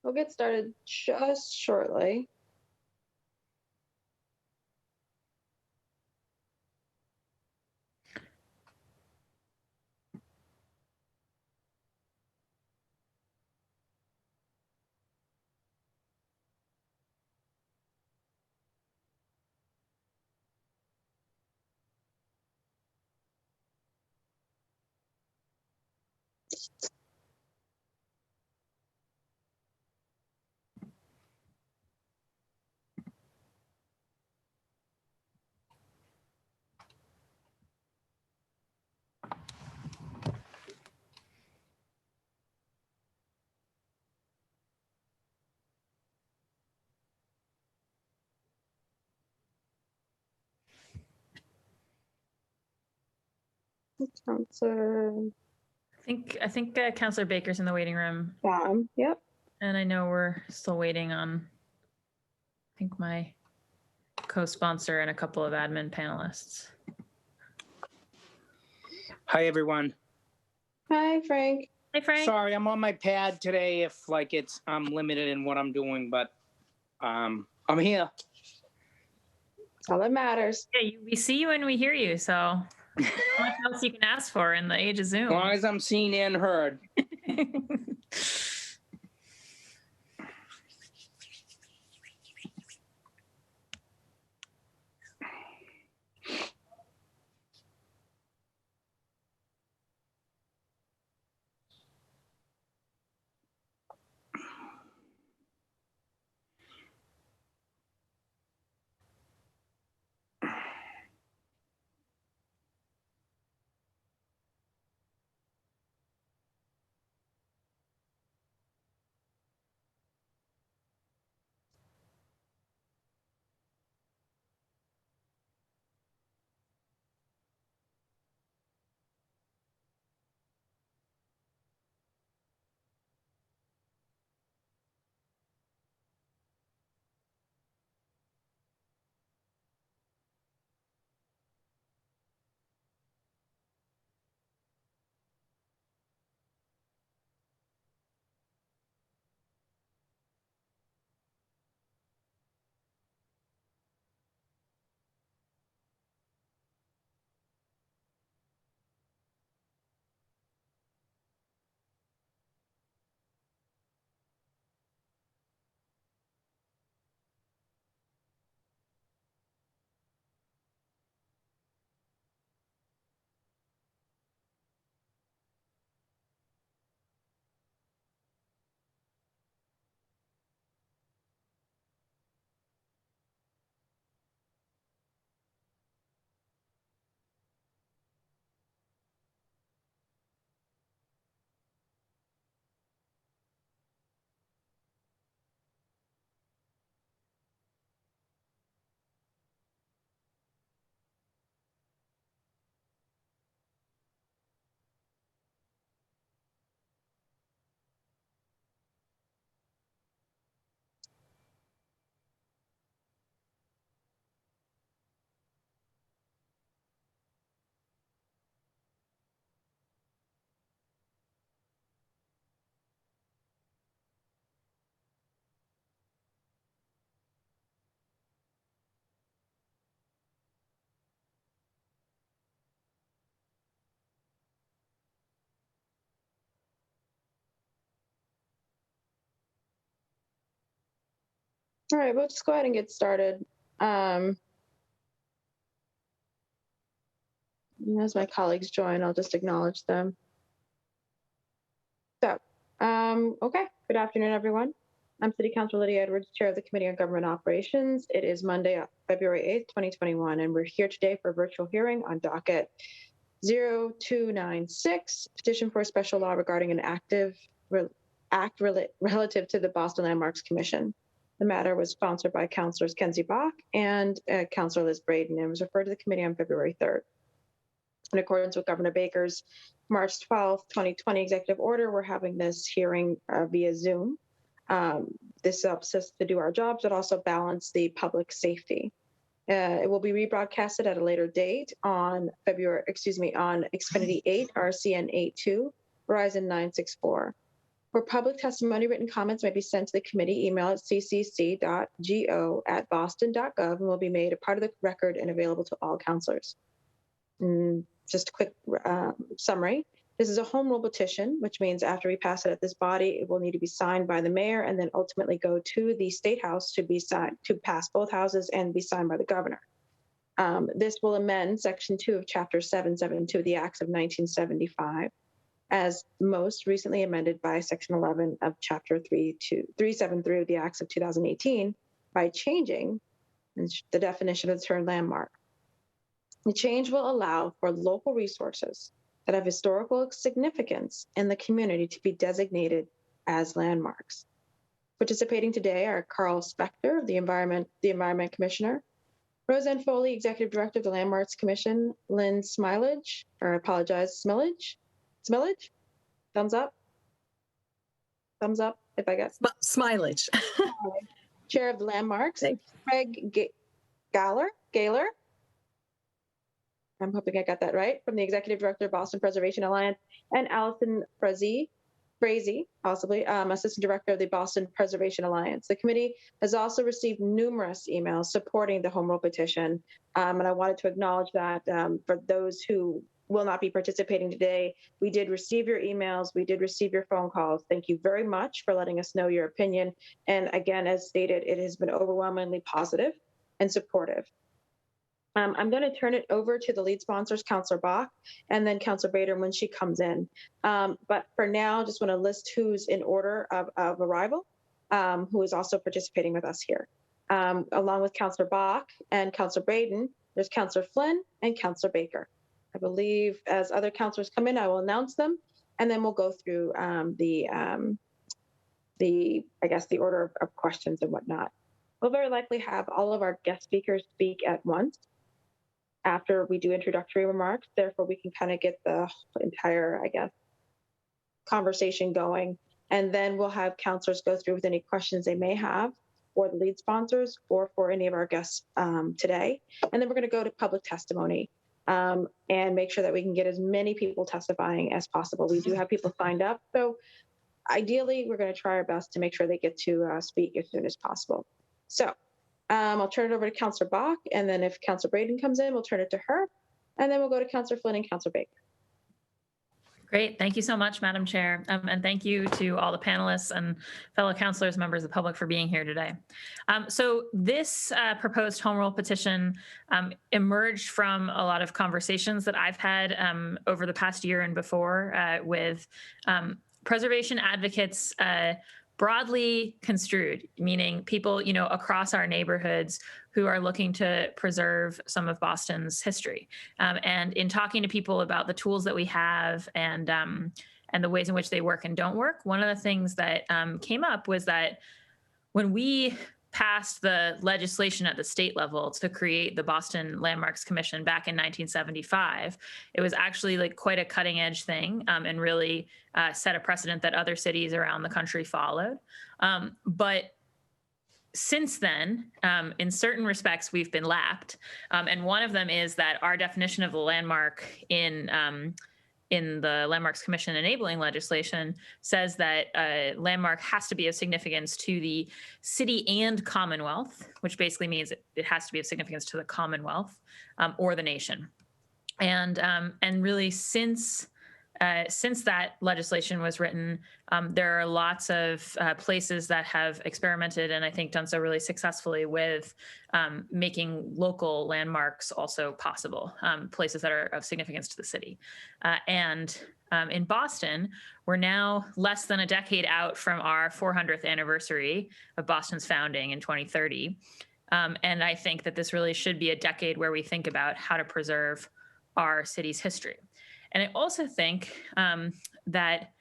We'll get started just shortly. Counselor I think Counselor Baker's in the waiting room, Yep. and I know we're still waiting on, I think, my co-sponsor and a couple of admin panelists. Hi, everyone. Hi, Frank. Hey, Frank. Sorry, I'm on my pad today if I'm limited in what I'm doing, but I'm here. That's all that matters. Yeah, we see you and we hear you, so there's not much else you can ask for in the age of Zoom. As long as I'm seen and heard. All right, we'll just go ahead and get started. As my colleagues join, I'll just acknowledge them. So, okay, good afternoon, everyone. I'm City Councilor Lydia Edwards, Chair of the Committee on Government Operations. It is Monday, February 8th, 2021, and we're here today for a virtual hearing on Docket 0296, petition for a special law regarding an act relative to the Boston Landmarks Commission. The matter was sponsored by Councilors Kenzie Bach and Councilor Liz Braden and was referred to the committee on February 3rd. In accordance with Governor Baker's March 12th, 2020 executive order, we're having this hearing via Zoom. This helps us to do our jobs, but also balance the public safety. It will be rebroadcasted at a later date on Xfinity 8, RCN 82, Verizon 964. For public testimony, written comments may be sent to the committee email at ccc.go@boston.gov and will be made a part of the record and available to all counselors. Just a quick summary. This is a home rule petition, which means after we pass it at this body, it will need to be signed by the mayor and then ultimately go to the state house to be signed, to pass both houses and be signed by the governor. This will amend Section 2 of Chapter 772 of the Acts of 1975, as most recently amended by Section 11 of Chapter 373 of the Acts of 2018 by changing the definition of the term landmark. The change will allow for local resources that have historical significance in the community to be designated as landmarks. Participating today are Carl Spector, the Environment Commissioner, Roseanne Foley, Executive Director of the Landmarks Commission, Lynn Smilage, thumbs up if I get Smilage. Chair of the Landmarks, Craig Galler, I'm hoping I got that right, from the Executive Director of Boston Preservation Alliance, and Allison Frazee, possibly, Assistant Director of the Boston Preservation Alliance. The committee has also received numerous emails supporting the home rule petition, and I wanted to acknowledge that for those who will not be participating today, we did receive your emails, we did receive your phone calls. Thank you very much for letting us know your opinion. And again, as stated, it has been overwhelmingly positive and supportive. I'm going to turn it over to the lead sponsors, Councillor Bach, and then Councillor Bader when she comes in. But for now, just want to list who's in order of arrival, who is also participating with us here. Along with Councillor Bach and Councillor Braden, there's Councillor Flynn and Councillor Baker. I believe as other councillors come in, I will announce them, and then we'll go through the order of questions and whatnot. We'll very likely have all of our guest speakers speak at once after we do introductory remarks. Therefore, we can kind of get the entire, conversation going. And then we'll have councillors go through with any questions they may have for the lead sponsors or for any of our guests today. And then we're going to go to public testimony and make sure that we can get as many people testifying as possible. We do have people signed up. So ideally, we're going to try our best to make sure they get to speak as soon as possible. So I'll turn it over to Councillor Bach, and then if Councillor Braden comes in, we'll turn it to her, and then we'll go to Councillor Flynn and Councillor Baker. Great. Thank you so much, Madam Chair. And thank you to all the panelists and fellow councillors, members of the public for being here today. So this proposed home rule petition emerged from a lot of conversations that I've had over the past year and before with preservation advocates, broadly construed, meaning people, across our neighborhoods who are looking to preserve some of Boston's history. And in talking to people about the tools that we have and the ways in which they work and don't work, one of the things that came up was that when we passed the legislation at the state level to create the Boston Landmarks Commission back in 1975, it was actually quite a cutting edge thing and really set a precedent that other cities around the country followed. But since then, in certain respects, we've been lapped. And one of them is that our definition of the landmark in the Landmarks Commission enabling legislation says that a landmark has to be of significance to the city and Commonwealth, which basically means it has to be of significance to the Commonwealth or the nation. And really since that legislation was written, there are lots of places that have experimented and I think done so really successfully with making local landmarks also possible, places that are of significance to the city. And in Boston, we're now less than a decade out from our 400th anniversary of Boston's founding in 2030. And I think that this really should be a decade where we think about how to preserve our city's history. And I also think that,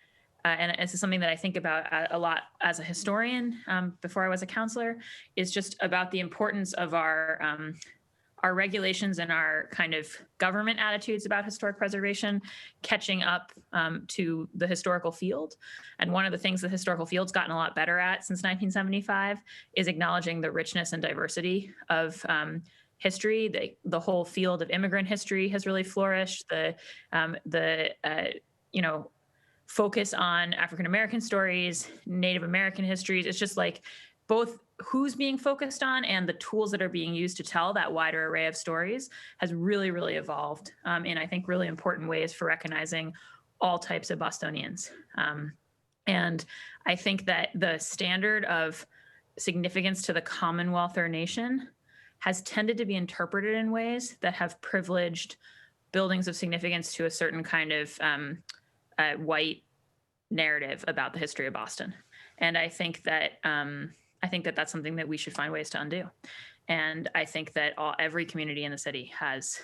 and this is something that I think about a lot as a historian before I was a counselor, is just about the importance of our regulations and our kind of government attitudes about historic preservation catching up to the historical field. And one of the things the historical field's gotten a lot better at since 1975 is acknowledging the richness and diversity of history. The whole field of immigrant history has really flourished. focus on African American stories, Native American histories. It's just like both who's being focused on and the tools that are being used to tell that wider array of stories has really, really evolved in, I think, really important ways for recognizing all types of Bostonians. And I think that the standard of significance to the Commonwealth or nation has tended to be interpreted in ways that have privileged buildings of significance to a certain kind of white narrative about the history of Boston. And I think that that's something that we should find ways to undo. And I think that every community in the city has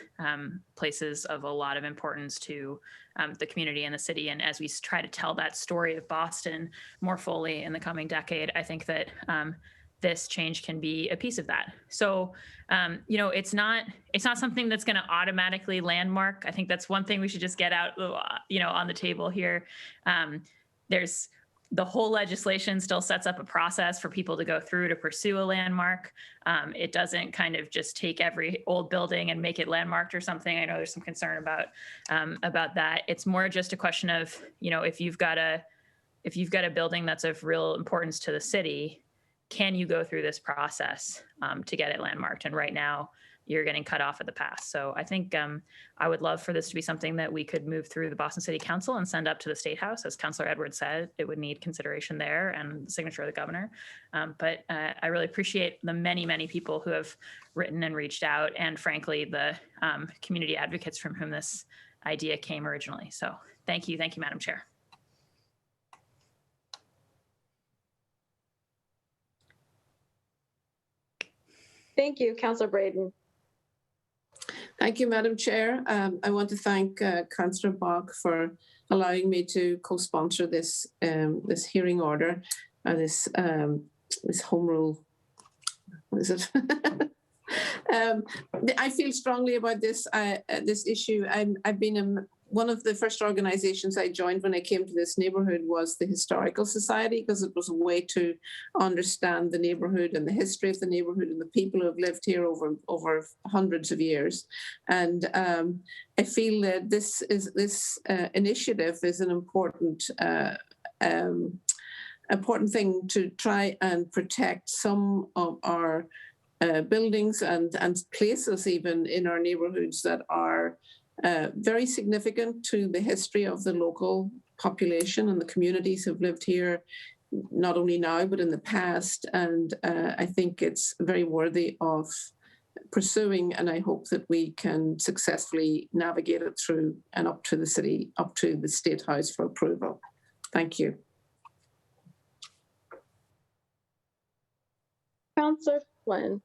places of a lot of importance to the community in the city. And as we try to tell that story of Boston more fully in the coming decade, I think that this change can be a piece of that. So, it's not something that's going to automatically landmark. I think that's one thing we should just get out, on the table here. There's the whole legislation still sets up a process for people to go through to pursue a landmark. It doesn't kind of just take every old building and make it landmarked or something. I know there's some concern about that. It's more just a question of, if you've got a building that's of real importance to the city, can you go through this process to get it landmarked? And right now, you're getting cut off at the pass. So I think I would love for this to be something that we could move through the Boston City Council and send up to the State House. As Councilor Edwards said, it would need consideration there and the signature of the governor. But I really appreciate the many, many people who have written and reached out, and frankly, the community advocates from whom this idea came originally. So thank you, Madam Chair. Thank you, Councilor Braden. Thank you, Madam Chair. I want to thank Councillor Bach for allowing me to co-sponsor this this hearing order, this home rule. What is it? I feel strongly about this this issue. I've been one of the first organizations I joined when I came to this neighborhood was the Historical Society, because it was a way to understand the neighborhood and the history of the neighborhood and the people who have lived here over hundreds of years. And I feel that this initiative is an important thing to try and protect some of our buildings and places even in our neighborhoods that are very significant to the history of the local population and the communities who've lived here, not only now, but in the past. And I think it's very worthy of pursuing, and I hope that we can successfully navigate it through and up to the city, up to the State House for approval. Thank you. Councillor Flynn.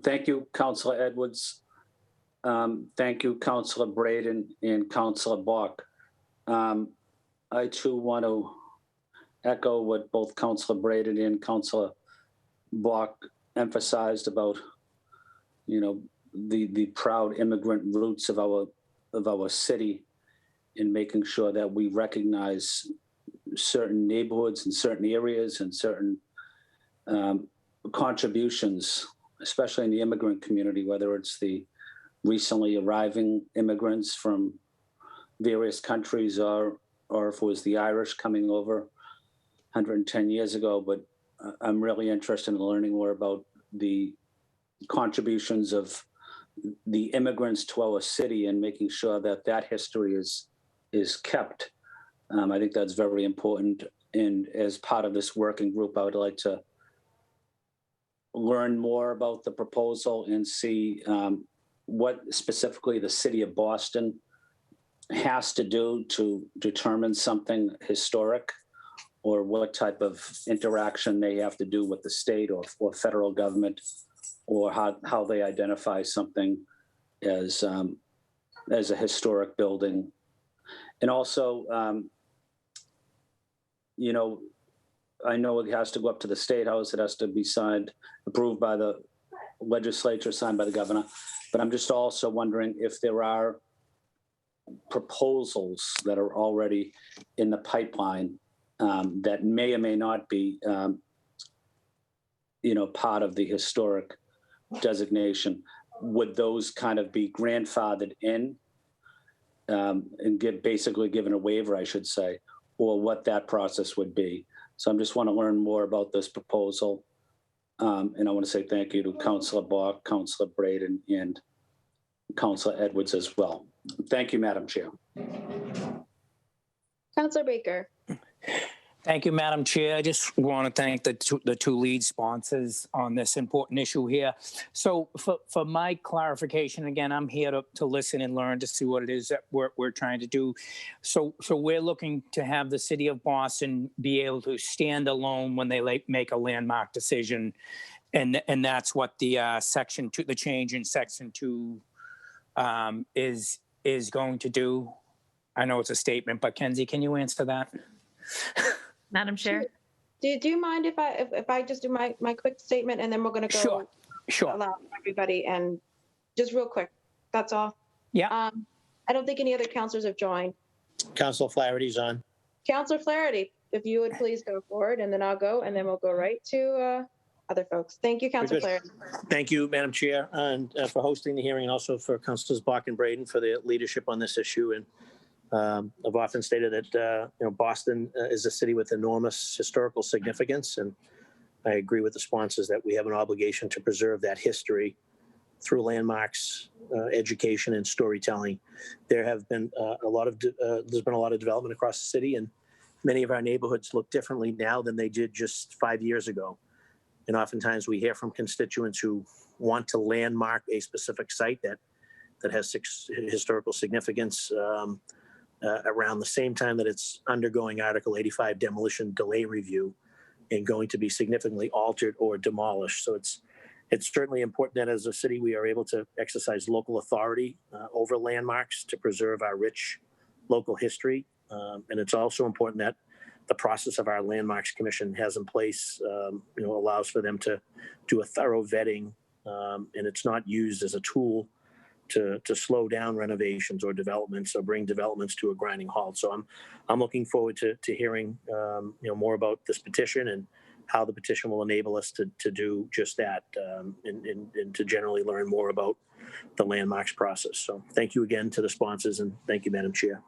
Thank you, Councillor Edwards. Thank you, Councillor Braden and Councillor Bach. I too want to echo what both Councillor Braden and Councillor Bach emphasized about, the proud immigrant roots of our city, in making sure that we recognize certain neighborhoods and certain areas and certain contributions, especially in the immigrant community, whether it's the recently arriving immigrants from various countries or if it was the Irish coming over 110 years ago. But I'm really interested in learning more about the contributions of the immigrants to our city and making sure that that history is kept. I think that's very important. And as part of this working group, I would like to learn more about the proposal and see what specifically the city of Boston has to do to determine something historic, or what type of interaction they have to do with the state or federal government, or how they identify something as a historic building. And also, I know it has to go up to the State House. It has to be approved by the legislature, signed by the governor. But I'm just also wondering if there are proposals that are already in the pipeline that may or may not be, part of the historic designation. would those kind of be grandfathered in and basically given a waiver, I should say, or what that process would be. So I just want to learn more about this proposal. And I want to say thank you to Councilor Bach, Councilor Braden, and Councilor Edwards as well. Thank you, Madam Chair. Councilor Baker. Thank you, Madam Chair. I just want to thank the two lead sponsors on this important issue here. So for my clarification, again, I'm here to listen and learn to see what it is that we're trying to do. So we're looking to have the city of Boston be able to stand alone when they make a landmark decision. And that's what the section 2, the change in section 2 is going to do. I know it's a statement, but Kenzie, can you answer that? Madam Chair? Do you mind if I just do my quick statement, and then we're going to go Sure. allow everybody, and just real quick, that's all. Yeah. I don't think any other counselors have joined. Councilor Flaherty's on. Councilor Flaherty, if you would please go forward, and then I'll go, and then we'll go right to other folks. Thank you, Councilor Very Flaherty. Thank you, Madam Chair, and for hosting the hearing, and also for Councilors Bach and Braden for their leadership on this issue. And I've often stated that Boston is a city with enormous historical significance, and I agree with the sponsors that we have an obligation to preserve that history through landmarks, education, and storytelling. There have been there's been a lot of development across the city, and many of our neighborhoods look differently now than they did just 5 years ago. And oftentimes we hear from constituents who want to landmark a specific site that has historical significance around the same time that it's undergoing Article 85 demolition delay review and going to be significantly altered or demolished. So it's certainly important that as a city we are able to exercise local authority over landmarks to preserve our rich local history. And it's also important that the process of our Landmarks Commission has in place, allows for them to do a thorough vetting, and it's not used as a tool to slow down renovations or developments or bring developments to a grinding halt. So I'm looking forward to hearing more about this petition and how the petition will enable us to do just that, and to generally learn more about the landmarks process. So thank you again to the sponsors, and thank you, Madam Chair.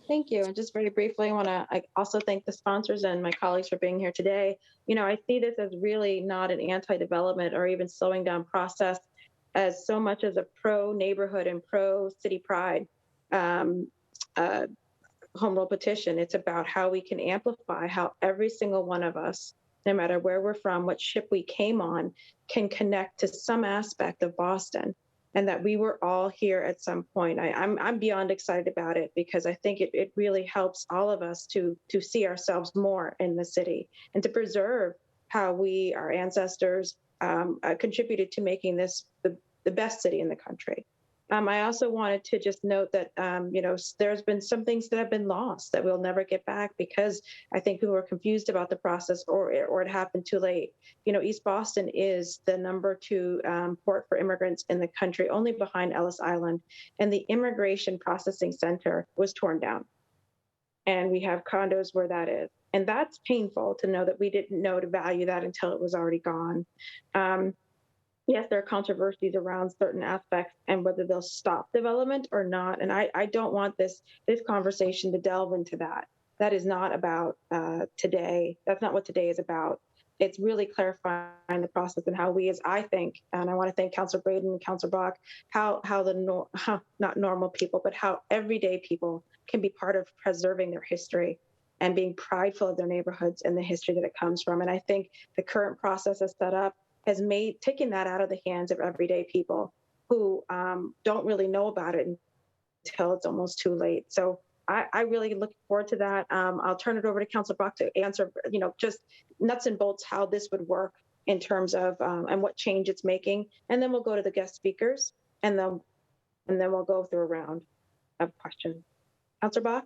Thank you. And just very briefly, I also thank the sponsors and my colleagues for being here today. I see this as really not an anti-development or even slowing down process, as so much as a pro-neighborhood and pro-city pride home rule petition. It's about how we can amplify how every single one of us, no matter where we're from, what ship we came on, can connect to some aspect of Boston, and that we were all here at some point. I'm beyond excited about it, because I think it really helps all of us to see ourselves more in the city and to preserve how our ancestors contributed to making this the best city in the country. I also wanted to just note that, there's been some things that have been lost that we'll never get back, because I think people were confused about the process, or it happened too late. East Boston is the number 2 port for immigrants in the country, only behind Ellis Island. And the Immigration Processing Center was torn down. And we have condos where that is. And that's painful to know that we didn't know to value that until it was already gone. Yes, there are controversies around certain aspects and whether they'll stop development or not. And I don't want this conversation to delve into that. That is not about today. That's not what today is about. It's really clarifying the process and how we, as I think, and I want to thank Councilor Braden and Councilor Bach, how not normal people, but how everyday people can be part of preserving their history and being prideful of their neighborhoods and the history that it comes from. And I think the current process is set up has taken that out of the hands of everyday people who don't really know about it until it's almost too late. So I really look forward to that. I'll turn it over to Councilor Bach to answer, just nuts and bolts how this would work in terms of and what change it's making. And then we'll go to the guest speakers, and then we'll go through a round of questions. Councilor Bach?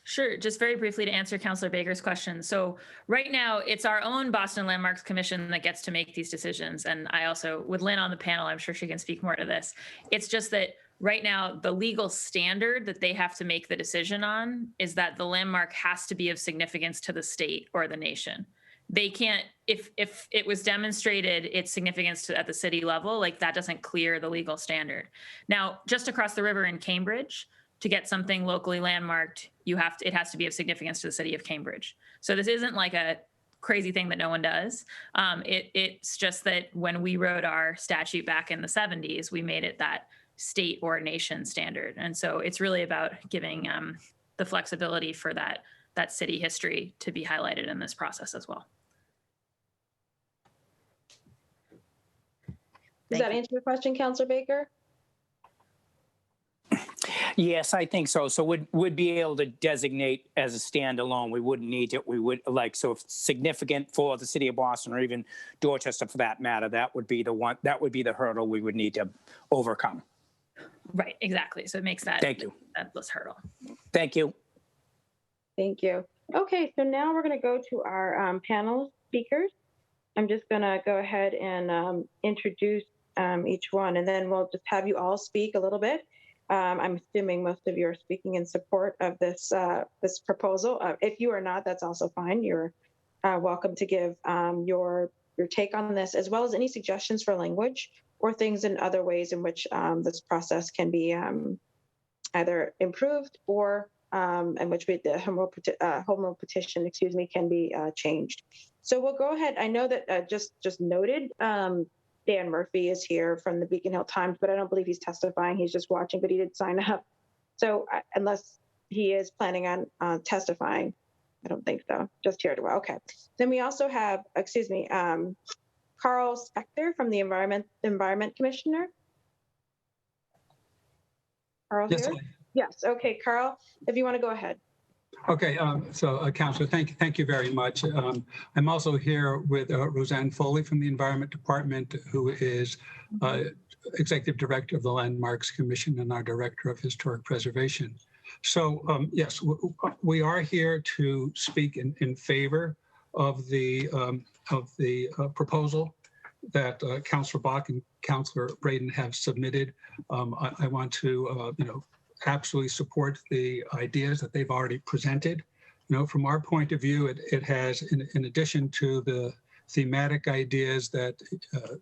Sure. Just very briefly to answer Councilor Baker's question. So right now, it's our own Boston Landmarks Commission that gets to make these decisions. And I also, with Lynn on the panel, I'm sure she can speak more to this. It's just that right now, the legal standard that they have to make the decision on is that the landmark has to be of significance to the state or the nation. they can't, if it was demonstrated its significance at the city level, like that doesn't clear the legal standard. Now, just across the river in Cambridge, to get something locally landmarked, it has to be of significance to the city of Cambridge. So this isn't like a crazy thing that no one does. It's just that when we wrote our statute back in the 70s, we made it that state or nation standard. And so it's really about giving the flexibility for that city history to be highlighted in this process as well. Does that answer your question, Councilor Baker? Yes, I think so. So would be able to designate as a standalone. We wouldn't need it. We would so if it's significant for the city of Boston or even Dorchester for that matter, that would be the hurdle we would need to overcome. Right, exactly. So it makes that, Thank you. That less hurdle. Thank you. Thank you. Okay, so now we're going to go to our panel speakers. I'm just going to go ahead and introduce each one, and then we'll just have you all speak a little bit. I'm assuming most of you are speaking in support of this this proposal. If you are not, that's also fine. You're welcome to give your take on this, as well as any suggestions for language or things in other ways in which this process can be either improved or in which the home rule petition, can be changed. So we'll go ahead. I know that just noted. Dan Murphy is here from the Beacon Hill Times, but I don't believe he's testifying. He's just watching, but he did sign up. So unless he is planning on testifying, I don't think so. Just here to okay. Then we also have, Carl Spector from the Environment Commissioner. Carl Yes. Here? Yes. Okay, Carl, if you want to go ahead. Okay, Councilor, thank you very much. I'm also here with Roseanne Foley from the Environment Department, who is Executive Director of the Landmarks Commission and our Director of Historic Preservation. So yes, we are here to speak in favor of the proposal that Councilor Bach and Councilor Braden have submitted. I want to, absolutely support the ideas that they've already presented. From our point of view, it has, in addition to the thematic ideas that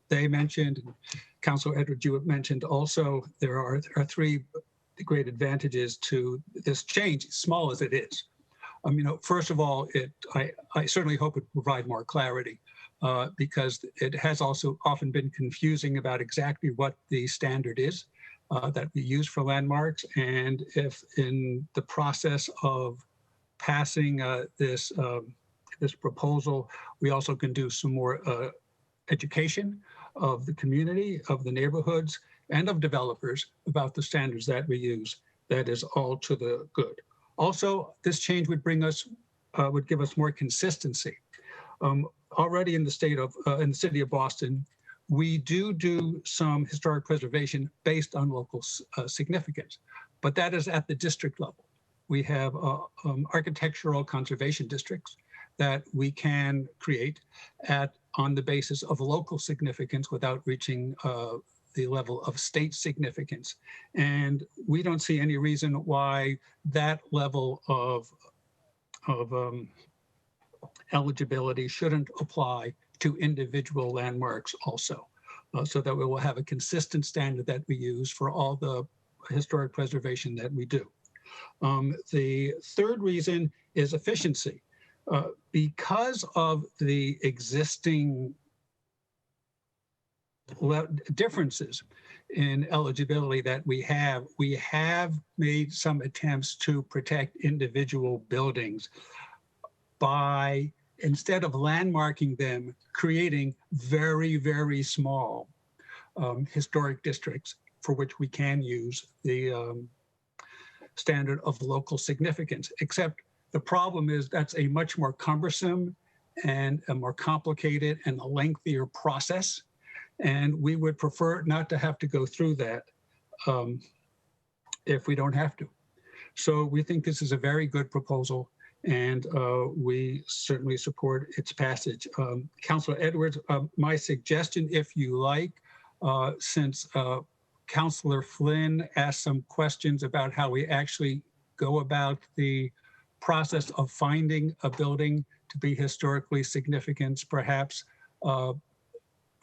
they mentioned, and Councilor Edwards, you have mentioned also, there are three great advantages to this change, small as it is. First of all, I certainly hope it will provide more clarity because it has also often been confusing about exactly what the standard is that we use for landmarks. And if in the process of passing this proposal, we also can do some more education of the community, of the neighborhoods, and of developers about the standards that we use, that is all to the good. Also, this change would bring us, would give us more consistency. Already in the city of Boston, we do some historic preservation based on local significance, but that is at the district level. We have architectural conservation districts that we can create on the basis of local significance without reaching the level of state significance. And we don't see any reason why that level of eligibility shouldn't apply to individual landmarks also, so that we will have a consistent standard that we use for all the historic preservation that we do. The third reason is efficiency. Because of the existing differences in eligibility that we have made some attempts to protect individual buildings by, instead of landmarking them, creating very, very small historic districts for which we can use the standard of local significance. Except the problem is that's a much more cumbersome and a more complicated and a lengthier process. And we would prefer not to have to go through that if we don't have to. So we think this is a very good proposal, and we certainly support its passage. Councilor Edwards, my suggestion, if you like, since Councilor Flynn asked some questions about how we actually go about the process of finding a building to be historically significant. Perhaps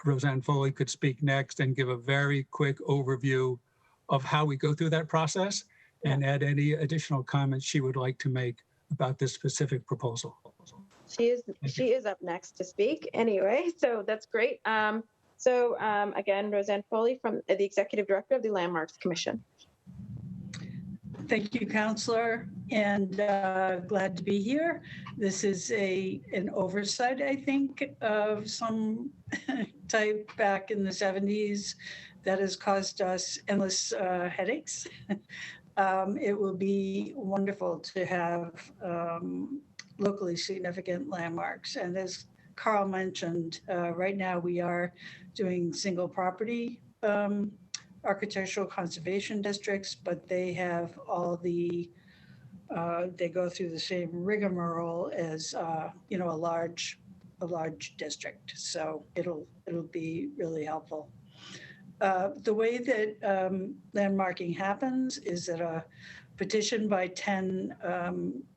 Roseanne Foley could speak next and give a very quick overview of how we go through that process and add any additional comments she would like to make about this specific proposal. She is up next to speak anyway, so that's great. Again, Roseanne Foley from the Executive Director of the Landmarks Commission. Thank you, Counselor, and glad to be here. This is an oversight, I think, of some type back in the 70s that has caused us endless headaches. It will be wonderful to have locally significant landmarks. And as Carl mentioned, right now we are doing single property architectural conservation districts, but they have all the, they go through the same rigmarole as, you know, a large district. So it'll be really helpful. The way that landmarking happens is that a petition by 10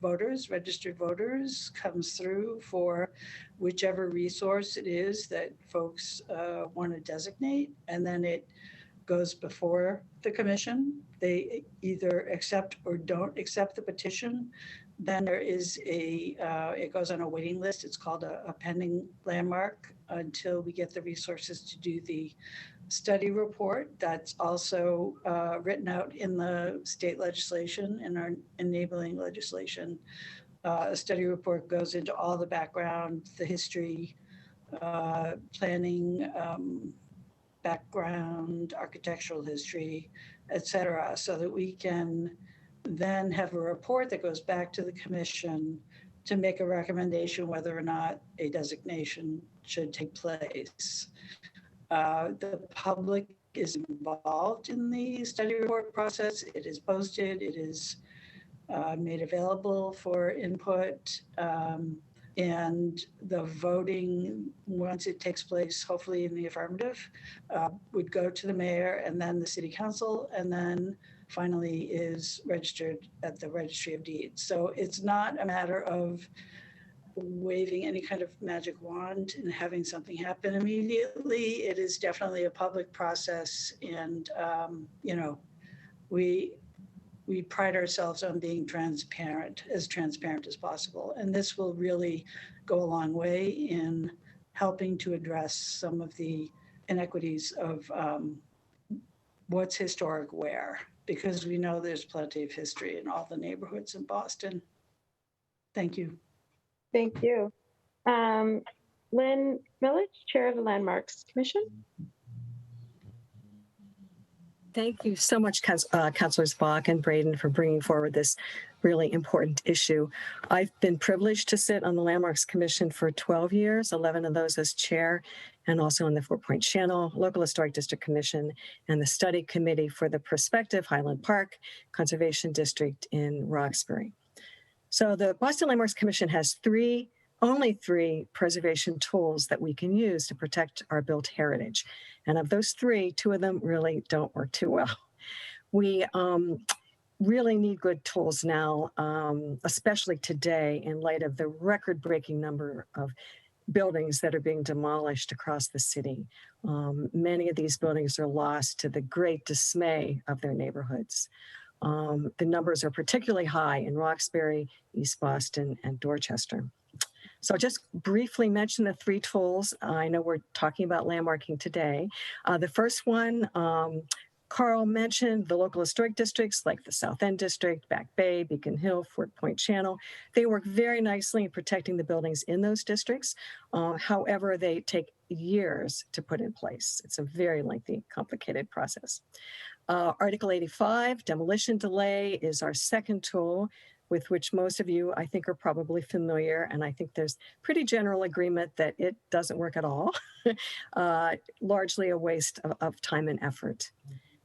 voters, registered voters, comes through for whichever resource it is that folks want to designate, and then it goes before the commission. They either accept or don't accept the petition. Then there is it goes on a waiting list. It's called a pending landmark until we get the resources to do the study report. That's also written out in the state legislation and our enabling legislation. A study report goes into all the background, the history, planning, background, architectural history, etc., so that we can then have a report that goes back to the commission to make a recommendation whether or not a designation should take place. The public is involved in the study report process. It is posted, it is made available for input, and the voting, once it takes place, hopefully in the affirmative, would go to the mayor and then the city council, and then finally is registered at the registry of deeds. So it's not a matter of waving any kind of magic wand and having something happen immediately. It is definitely a public process, and you know, we pride ourselves on being transparent as possible, and this will really go a long way in helping to address some of the inequities of what's historic where, because we know there's plenty of history in all the neighborhoods in Boston. Thank you. Thank you. Lynn Milledge, Chair of the Landmarks Commission. Thank you so much, Councilors Bach and Braden, for bringing forward this really important issue. I've been privileged to sit on the Landmarks Commission for 12 years, 11 of those as chair, and also on the 4 Point Channel Local Historic District Commission and the study committee for the prospective Highland Park Conservation District in Roxbury. So the Boston Landmarks Commission has only three preservation tools that we can use to protect our built heritage. And of those three, two of them really don't work too well. We really need good tools now, especially today in light of the record-breaking number of buildings that are being demolished across the city. Many of these buildings are lost to the great dismay of their neighborhoods. The numbers are particularly high in Roxbury, East Boston, and Dorchester. So I'll just briefly mention the three tools. I know we're talking about landmarking today. The first one, Carl mentioned the local historic districts like the South End District, Back Bay, Beacon Hill, 4 Point Channel. They work very nicely in protecting the buildings in those districts. However, they take years to put in place. It's a very lengthy, complicated process. Article 85, demolition delay, is our second tool, with which most of you, I think, are probably familiar. And I think there's pretty general agreement that it doesn't work at all, largely a waste of time and effort.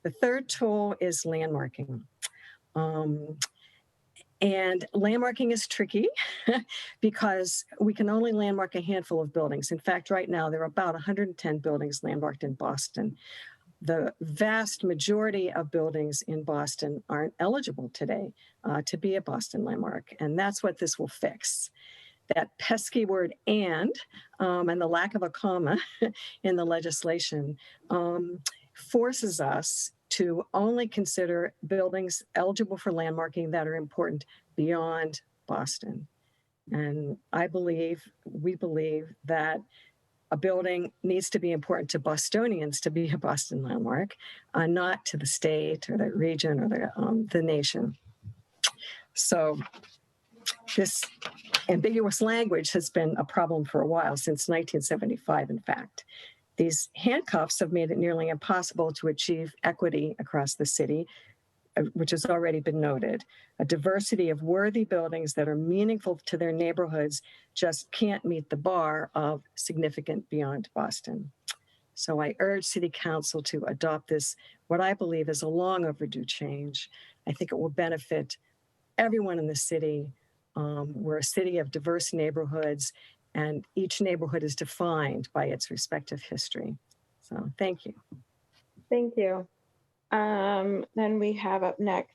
The third tool is landmarking. And landmarking is tricky because we can only landmark a handful of buildings. In fact, right now, there are about 110 buildings landmarked in Boston. The vast majority of buildings in Boston aren't eligible today to be a Boston landmark, and that's what this will fix. that pesky word and the lack of a comma in the legislation forces us to only consider buildings eligible for landmarking that are important beyond Boston. And we believe that a building needs to be important to Bostonians to be a Boston landmark, not to the state or the region or the nation. So this ambiguous language has been a problem for a while, since 1975, in fact. These handcuffs have made it nearly impossible to achieve equity across the city, which has already been noted. A diversity of worthy buildings that are meaningful to their neighborhoods just can't meet the bar of significant beyond Boston. So I urge City Council to adopt this, what I believe is a long overdue change. I think it will benefit everyone in the city. We're a city of diverse neighborhoods, and each neighborhood is defined by its respective history. So thank you. Thank you. Then we have up next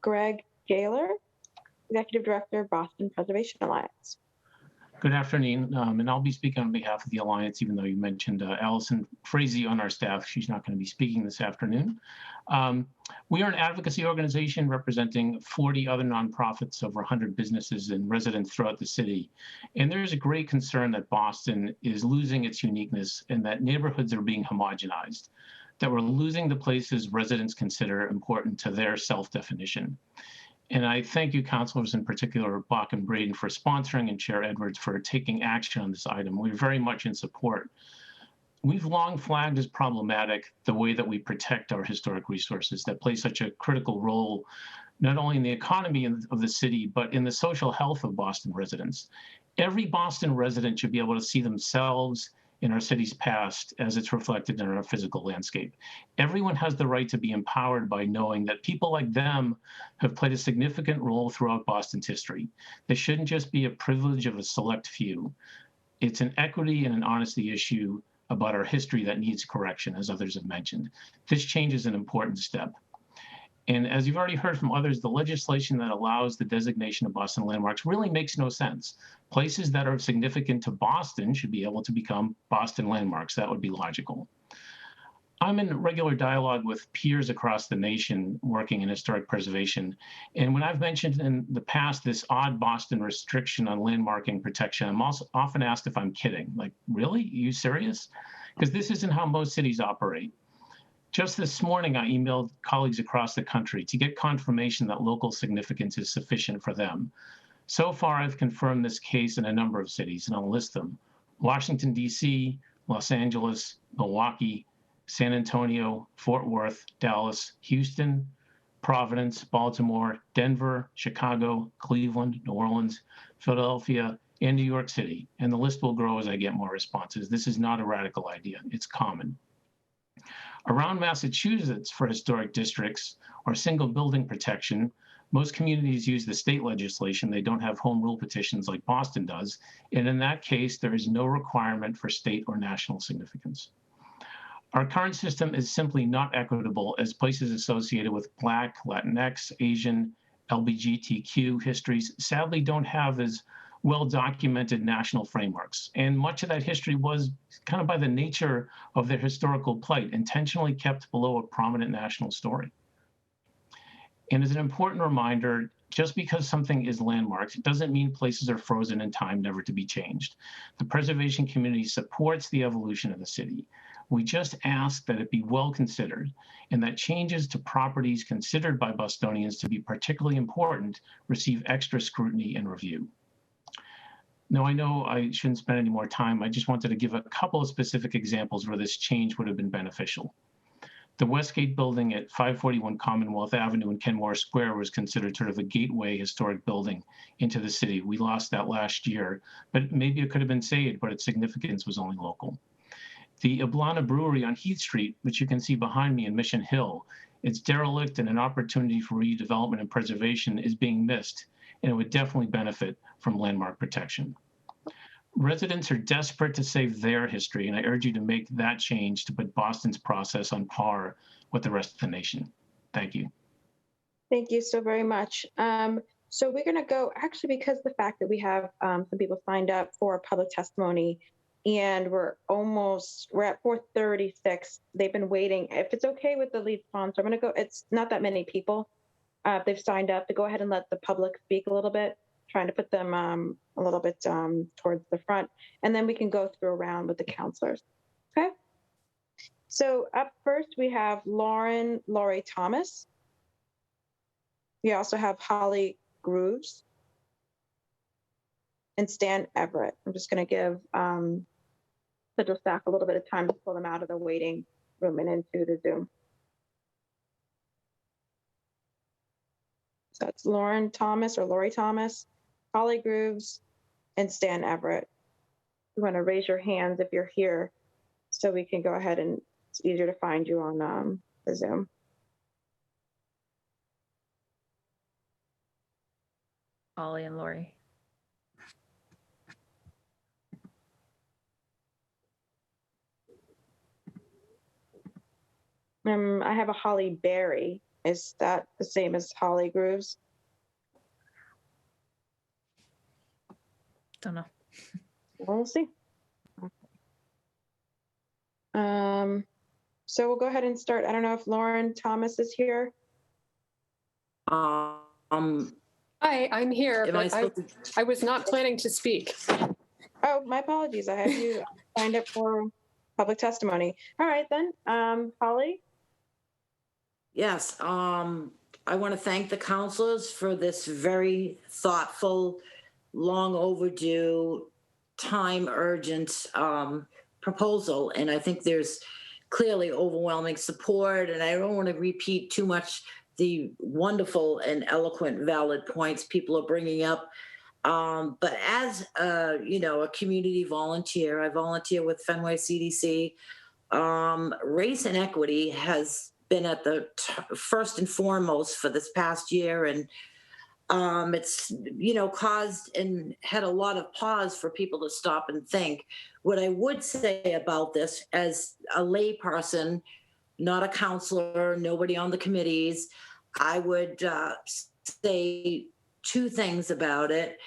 Greg Kelleher, Executive Director, Boston Preservation Alliance. Good afternoon, and I'll be speaking on behalf of the Alliance, even though you mentioned Allison Frazee on our staff. She's not going to be speaking this afternoon. We are an advocacy organization representing 40 other nonprofits, over 100 businesses and residents throughout the city. And there's a great concern that Boston is losing its uniqueness and that neighborhoods are being homogenized, that we're losing the places residents consider important to their self-definition. And I thank you, councilors, in particular, Bach and Braden, for sponsoring, and Chair Edwards for taking action on this item. We're very much in support. We've long flagged as problematic the way that we protect our historic resources that play such a critical role, not only in the economy of the city, but in the social health of Boston residents. Every Boston resident should be able to see themselves in our city's past as it's reflected in our physical landscape. Everyone has the right to be empowered by knowing that people like them have played a significant role throughout Boston's history. They shouldn't just be a privilege of a select few. It's an equity and an honesty issue about our history that needs correction, as others have mentioned. This change is an important step. And as you've already heard from others, the legislation that allows the designation of Boston landmarks really makes no sense. Places that are significant to Boston should be able to become Boston landmarks. That would be logical. I'm in regular dialogue with peers across the nation working in historic preservation. And when I've mentioned in the past this odd Boston restriction on landmarking protection, I'm also often asked if I'm kidding. Like, really? Are you serious? Because this isn't how most cities operate. Just this morning, I emailed colleagues across the country to get confirmation that local significance is sufficient for them. So far, I've confirmed this case in a number of cities, and I'll list them: Washington, D.C., Los Angeles, Milwaukee, San Antonio, Fort Worth, Dallas, Houston, Providence, Baltimore, Denver, Chicago, Cleveland, New Orleans, Philadelphia, and New York City. And the list will grow as I get more responses. This is not a radical idea. It's common. Around Massachusetts, for historic districts or single building protection, most communities use the state legislation. They don't have home rule petitions like Boston does. And in that case, there is no requirement for state or national significance. Our current system is simply not equitable, as places associated with Black, Latinx, Asian, LGBTQ histories sadly don't have as well-documented national frameworks. And much of that history was, kind of by the nature of their historical plight, intentionally kept below a prominent national story. And as an important reminder, just because something is landmarked, it doesn't mean places are frozen in time, never to be changed. The preservation community supports the evolution of the city. We just ask that it be well considered, and that changes to properties considered by Bostonians to be particularly important receive extra scrutiny and review. Now, I know I shouldn't spend any more time. I just wanted to give a couple of specific examples where this change would have been beneficial. The Westgate building at 541 Commonwealth Avenue in Kenmore Square was considered sort of a gateway historic building into the city. We lost that last year, but maybe it could have been saved, but its significance was only local. The Iblana Brewery on Heath Street, which you can see behind me in Mission Hill, its derelict and an opportunity for redevelopment and preservation is being missed, and it would definitely benefit from landmark protection. Residents are desperate to save their history, and I urge you to make that change to put Boston's process on par with the rest of the nation. Thank you. Thank you so very much. So we're going to go, actually, because the fact that we have some people signed up for public testimony, and we're at 4:36. They've been waiting. If it's okay with the lead sponsor, I'm going to go, it's not that many people. They've signed up to go ahead and let the public speak a little bit, trying to put them a little bit towards the front, and then we can go through a round with the counselors. Okay. So up first, we have Lori Thomas. We also have Holly Grooves and Stan Everett. I'm just going to give federal staff a little bit of time to pull them out of the waiting room and into the Zoom. So it's Lori Thomas, Holly Grooves, and Stan Everett. You want to raise your hands if you're here so we can go ahead, and it's easier to find you on the Zoom. Holly and Lori. I have a Holly Berry. Is that the same as Holly Grooves? Don't know. We'll see. So we'll go ahead and start. I don't know if Lauren Thomas is here. Hi, I'm here, Am I but I was not planning to speak. Oh, my apologies. I have you signed up for public testimony. All right, then. Holly? Yes, I want to thank the counselors for this very thoughtful, long overdue, time urgent proposal. And I think there's clearly overwhelming support, and I don't want to repeat too much the wonderful and eloquent, valid points people are bringing up. But as a community volunteer, I volunteer with Fenway CDC. Race and equity has been at the first and foremost for this past year, and it's caused and had a lot of pause for people to stop and think. What I would say about this, as a lay person, not a counselor, nobody on the committees, I would say two things about it.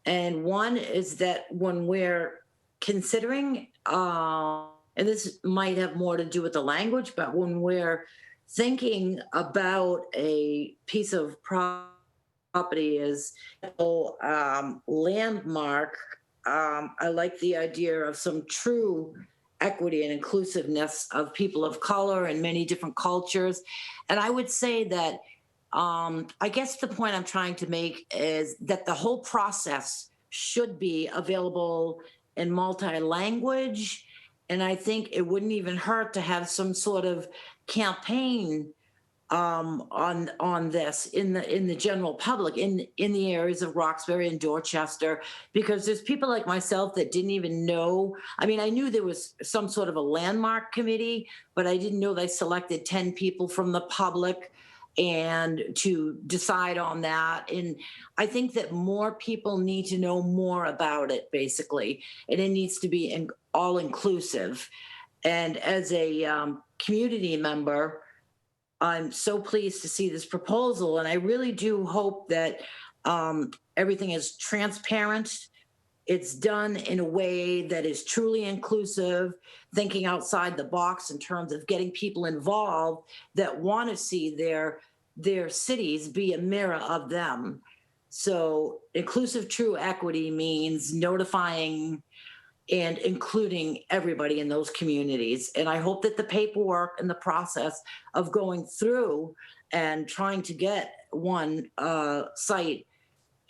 And one is that when we're considering, and this might have more to do with the language, but when we're thinking about a piece of property as a landmark, I like the idea of some true equity and inclusiveness of people of color and many different cultures. And I would say that I guess the point I'm trying to make is that the whole process should be available in multi-language. And I think it wouldn't even hurt to have some sort of campaign on this in the general public in the areas of Roxbury and Dorchester, because there's people like myself that didn't even know. I mean, I knew there was some sort of a landmark committee, but I didn't know they selected 10 people from the public and to decide on that. And I think that more people need to know more about it, basically, and it needs to be all inclusive. And as a community member, I'm so pleased to see this proposal, and I really do hope that everything is transparent. It's done in a way that is truly inclusive, thinking outside the box in terms of getting people involved that want to see their cities be a mirror of them. So inclusive true equity means notifying and including everybody in those communities. And I hope that the paperwork and the process of going through and trying to get one site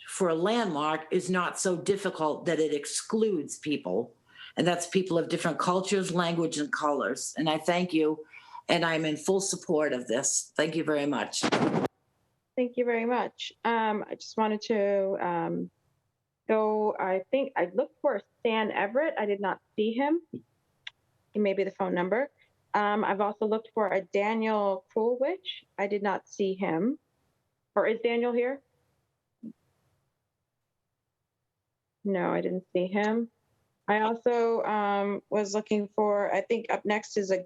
for a landmark is not so difficult that it excludes people. And that's people of different cultures, language, and colors. And I thank you. And I'm in full support of this. Thank you very much. Thank you very much. I just wanted to go, I think I looked for Stan Everett. I did not see him. He may be the phone number. I've also looked for a Daniel Coolwich. I did not see him. Or is Daniel here? No, I didn't see him. I also was looking for, I think up next is a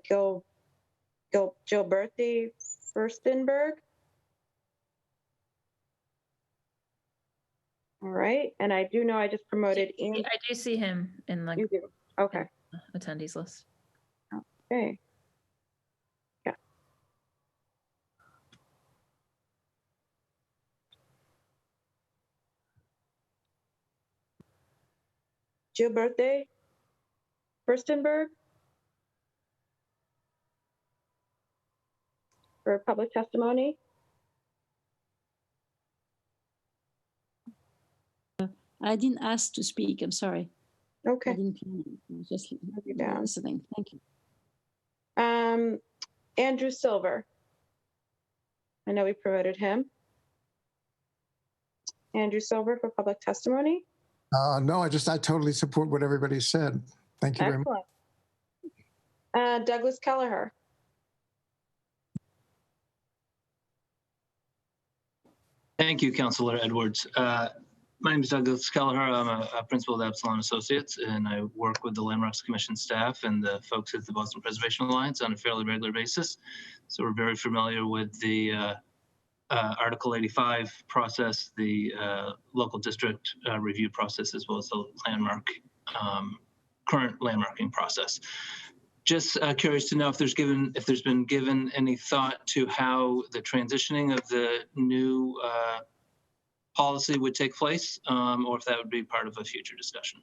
Gilberte Fursten. All right, and I do know I just promoted Andrew. I do see him in the You do. Okay. attendees list. Okay. Yeah. Gilberte Furstenberg for public testimony. I didn't ask to speak. I'm sorry. Okay. I didn't plan it. I was just Down. listening. Thank you. Andrew Silver. I know we promoted him. Andrew Silver for public testimony. No, I totally support what everybody said. Thank you very much. Excellent. Douglas Kelleher. Thank you, Councilor Edwards. My name is Douglas Kelleher. I'm a principal at Epsilon Associates, and I work with the Landmarks Commission staff and the folks at the Boston Preservation Alliance on a fairly regular basis. So we're very familiar with the Article 85 process, the local district review process, as well as the current landmarking process. Just curious to know if there's been given any thought to how the transitioning of the new policy would take place, or if that would be part of a future discussion.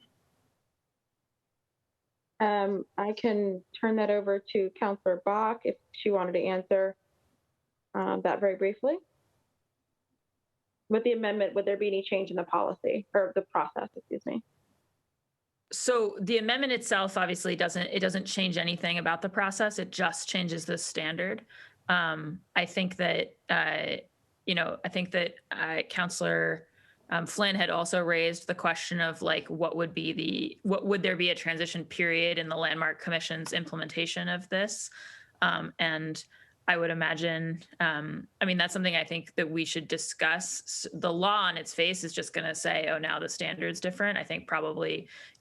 I can turn that over to Councilor Bach if she wanted to answer that very briefly. With the amendment, would there be any change in the policy or the process, excuse me? So the amendment itself obviously doesn't change anything about the process. It just changes the standard. I think that Councilor Flynn had also raised the question of like, would there be a transition period in the Landmark Commission's implementation of this? And I would imagine, that's something I think that we should discuss. The law on its face is just going to say, oh, now the standard's different. I think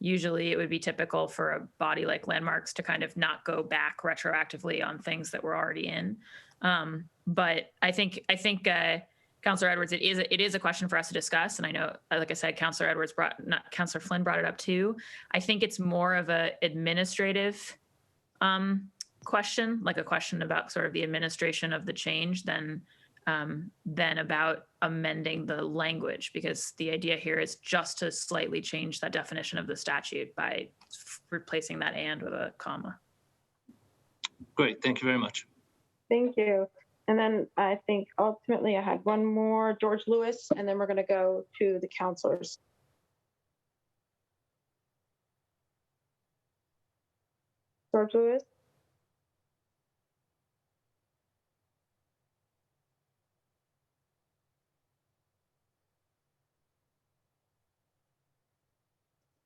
usually it would be typical for a body like Landmarks to kind of not go back retroactively on things that we're already in. But I think Councilor Edwards, it is a question for us to discuss. And I know, like I said, Councilor Flynn brought it up too. I think it's more of a administrative question, like a question about sort of the administration of the change than about amending the language, because the idea here is just to slightly change that definition of the statute by replacing that "and" with a comma. Great, thank you very much. Thank you. And then I think ultimately I had one more, George Lewis, and then we're going to go to the councilors. George Lewis.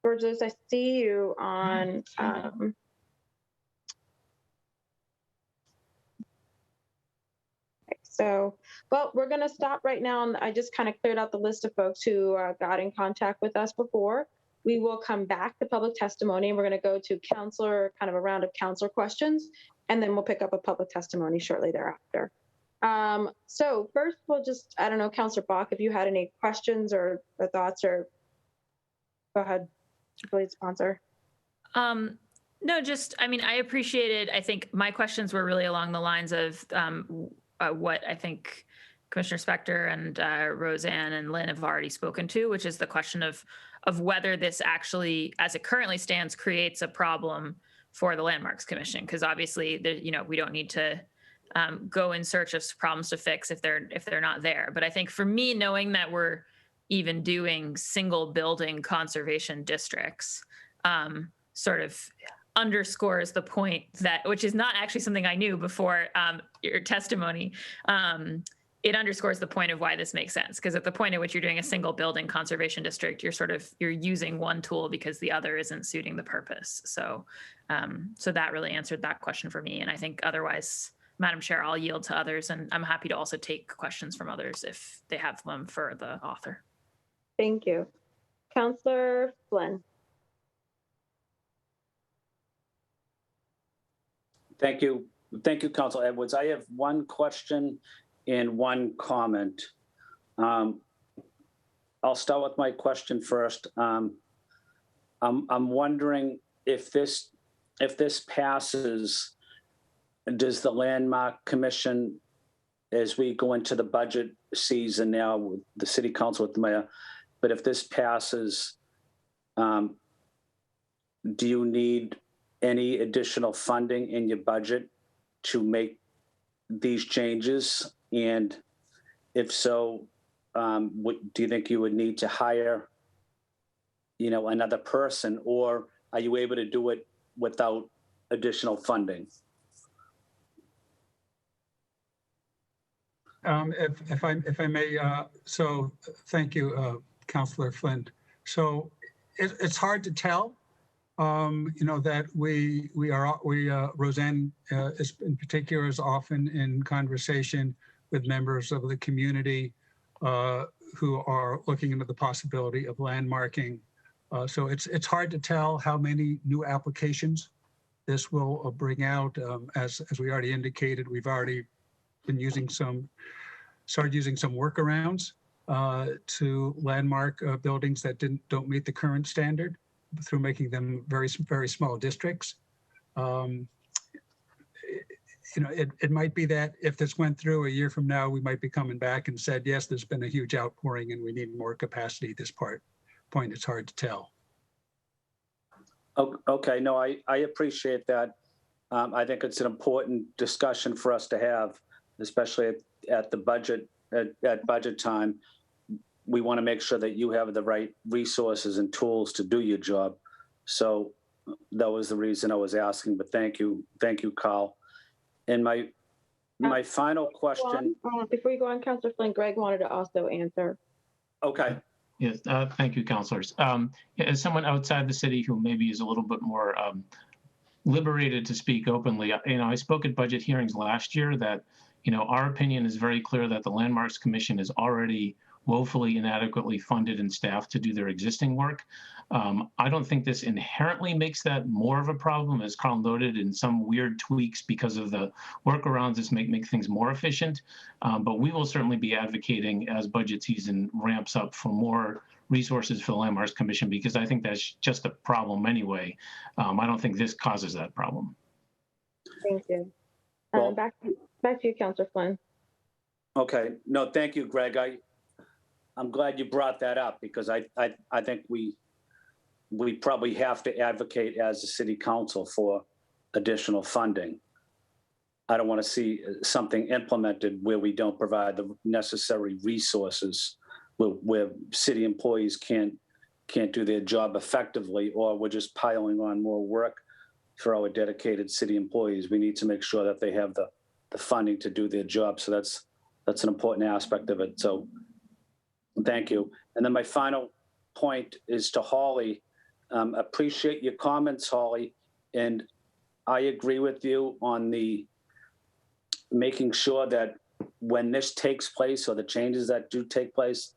George Lewis, I see you on well, we're going to stop right now. And I just kind of cleared out the list of folks who got in contact with us before. We will come back to public testimony, and we're going to go to kind of a round of counselor questions, and then we'll pick up a public testimony shortly thereafter. So first, we'll just, I don't know, Councilor Bach, if you had any questions or thoughts, or go ahead, please sponsor. No, just, I appreciated, I think my questions were really along the lines of what I think Commissioner Spector and Roseanne and Lynn have already spoken to, which is the question of whether this actually, as it currently stands, creates a problem for the Landmarks Commission. Because obviously, we don't need to go in search of problems to fix if they're not there. But I think for me, knowing that we're even doing single building conservation districts sort of underscores the point that, which is not actually something I knew before your testimony. It underscores the point of why this makes sense, because at the point at which you're doing a single building conservation district, you're using one tool because the other isn't suiting the purpose. So that really answered that question for me. And I think otherwise, Madam Chair, I'll yield to others, and I'm happy to also take questions from others if they have them for the author. Thank you. Councilor Flynn. Thank you. Thank you, Councilor Edwards. I have one question and one comment. I'll I'll start with my question first. I'm wondering if this passes, does the Landmark Commission, as we go into the budget season now with the city council, with the mayor, but if this passes, do you need any additional funding in your budget to make these changes? And if so, do you think you would need to hire, another person, or are you able to do it without additional funding? If I may, so thank you, Councillor Flynn. So it's hard to tell, that Roseanne is in particular is often in conversation with members of the community who are looking into the possibility of landmarking. So it's hard to tell how many new applications this will bring out. As we already indicated, we've already been started using some workarounds to landmark buildings that don't meet the current standard through making them very, very small districts. It might be that if this went through a year from now, we might be coming back and said, yes, there's been a huge outpouring and we need more capacity at this point. It's hard to tell. Okay, no, I appreciate that. I think it's an important discussion for us to have, especially at the budget, at budget time. We want to make sure that you have the right resources and tools to do your job. So that was the reason I was asking, but thank you, Carl. And my final question. Before you go on, Councillor Flynn, Greg wanted to also answer. Okay. Yes, thank you, councilors. As someone outside the city who maybe is a little bit more liberated to speak openly, I spoke at budget hearings last year that, our opinion is very clear that the Landmarks Commission is already woefully inadequately funded and staffed to do their existing work. I don't think this inherently makes that more of a problem, as Carl noted, in some weird tweaks because of the workarounds this make things more efficient. But we will certainly be advocating as budget season ramps up for more resources for the Landmarks Commission, because I think that's just a problem anyway. I don't think this causes that problem. Thank you. Well, back to you, Councillor Flynn. Okay, no, thank you, Greg. I'm glad you brought that up, because I think we probably have to advocate as a city council for additional funding. I don't want to see something implemented where we don't provide the necessary resources, where city employees can't do their job effectively, or we're just piling on more work for our dedicated city employees. We need to make sure that they have the funding to do their job. So that's an important aspect of it. So thank you. And then my final point is to Holly. Appreciate your comments, Holly. And I agree with you on the making sure that when this takes place, or the changes that do take place,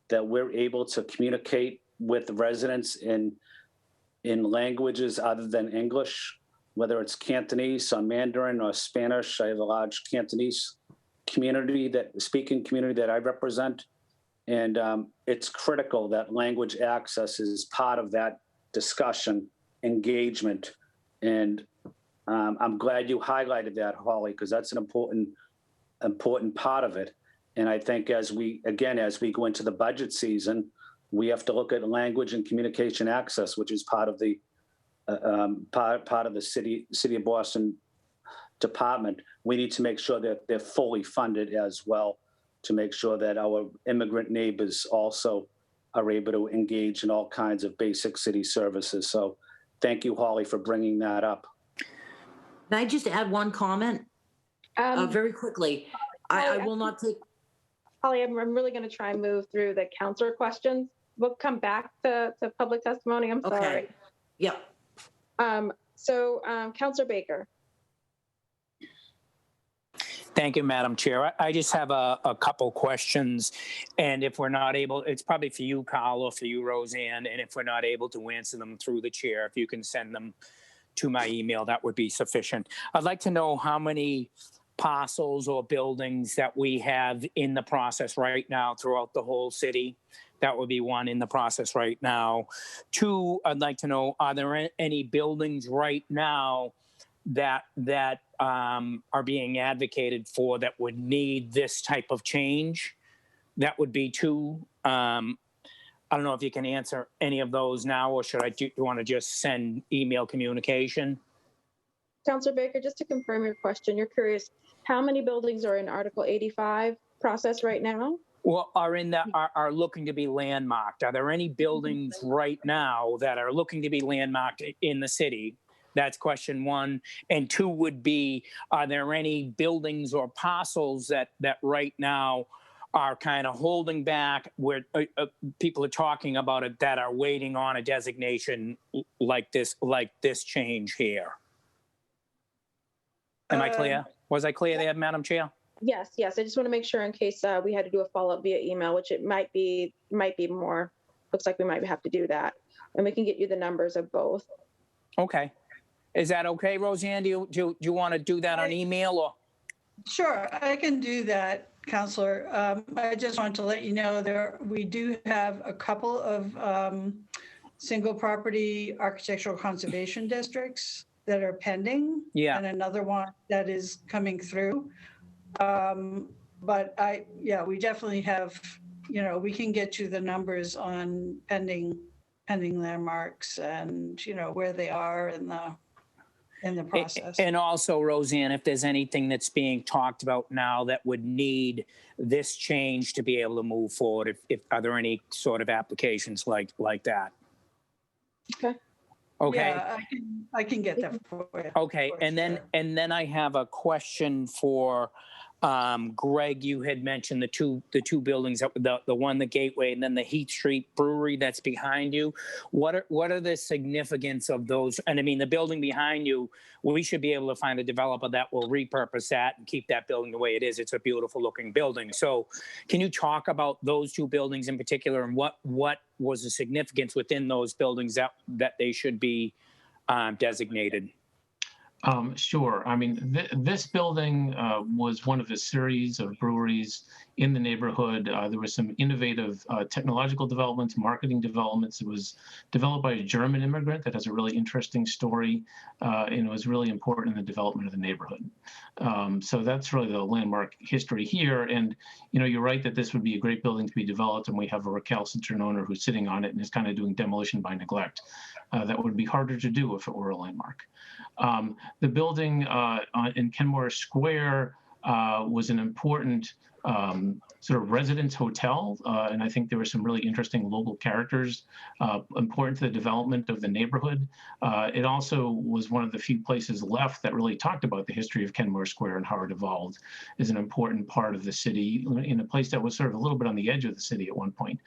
that we're able to communicate with residents in languages other than English, whether it's Cantonese or Mandarin or Spanish. I have a large Cantonese speaking community that I represent. And it's critical that language access is part of that discussion, engagement. And I'm glad you highlighted that, Holly, because that's an important part of it. And I think as we go into the budget season, we have to look at language and communication access, which is part of the City of Boston department. We need to make sure that they're fully funded as well, to make sure that our immigrant neighbors also are able to engage in all kinds of basic city services. So thank you, Holly, for bringing that up. Can I just add one comment? Very quickly. I will not take... Holly, I'm really going to try and move through the councillor questions. We'll come back to public testimony. I'm sorry. Okay. Yep. Councillor Baker. Thank you, Madam Chair. I just have a couple questions, and if we're not able, it's probably for you, Carl, or for you, Roseanne, and if we're not able to answer them through the chair, if you can send them to my email, that would be sufficient. I'd like to know how many parcels or buildings that we have in the process right now throughout the whole city? That would be one, in the process right now. Two, I'd like to know, are there any buildings right now that are being advocated for that would need this type of change? That would be two. I don't know if you can answer any of those now, or should do you want to just send email communication? Councilor Baker, just to confirm your question, you're curious how many buildings are in Article 85 process right now? Well, are looking to be landmarked. Are there any buildings right now that are looking to be landmarked in the city? That's question one. And two would be, are there any buildings or parcels that right now are kind of holding back, where people are talking about it, that are waiting on a designation like this change here? Am I clear? Was I clear there, Madam Chair? Yes. I just want to make sure in case we had to do a follow-up via email, which it might be more. Looks like we might have to do that, and we can get you the numbers of both. Okay. Is that okay, Roseanne? Do you want to do that on email or? Sure, I can do that, Counselor. I just want to let you know we do have a couple of single property architectural conservation districts that are pending. Yeah. And another one that is coming through. But we definitely have, we can get you the numbers on pending landmarks and, where they are in the process. And also, Roseanne, if there's anything that's being talked about now that would need this change to be able to move forward, are there any sort of applications like that? Okay. Okay. Yeah, I can get that for you. Okay, and then I have a question for Greg. You had mentioned the two buildings, the one, the Gateway, and then the Heath Street Brewery that's behind you. What are the significance of those? And I mean, the building behind you, we should be able to find a developer that will repurpose that and keep that building the way it is. It's a beautiful looking building. So can you talk about those two buildings in particular, and what was the significance within those buildings that they should be designated? Sure. I mean, this building was one of a series of breweries in the neighborhood. There were some innovative technological developments, marketing developments. It was developed by a German immigrant that has a really interesting story, and it was really important in the development of the neighborhood. So that's really the landmark history here. And, you're right that this would be a great building to be developed, and we have a recalcitrant owner who's sitting on it and is kind of doing demolition by neglect. That would be harder to do if it were a landmark. The building in Kenmore Square was an important sort of residence hotel, and I think there were some really interesting local characters important to the development of the neighborhood. It also was one of the few places left that really talked about the history of Kenmore Square and how it evolved as an important part of the city in a place that was sort of a little bit on the edge of the city at one point.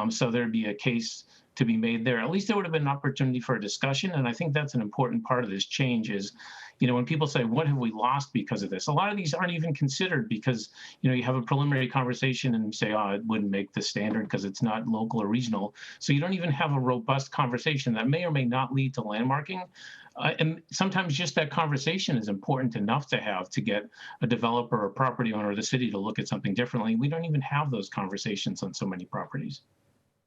So there'd be a case to be made there. At least there would have been an opportunity for a discussion. And I think that's an important part of this change is, when people say, what have we lost because of this? A lot of these aren't even considered because, you have a preliminary conversation and say, oh, it wouldn't make the standard because it's not local or regional. So you don't even have a robust conversation that may or may not lead to landmarking. And sometimes just that conversation is important enough to have to get a developer or property owner of the city to look at something differently. We don't even have those conversations on so many properties.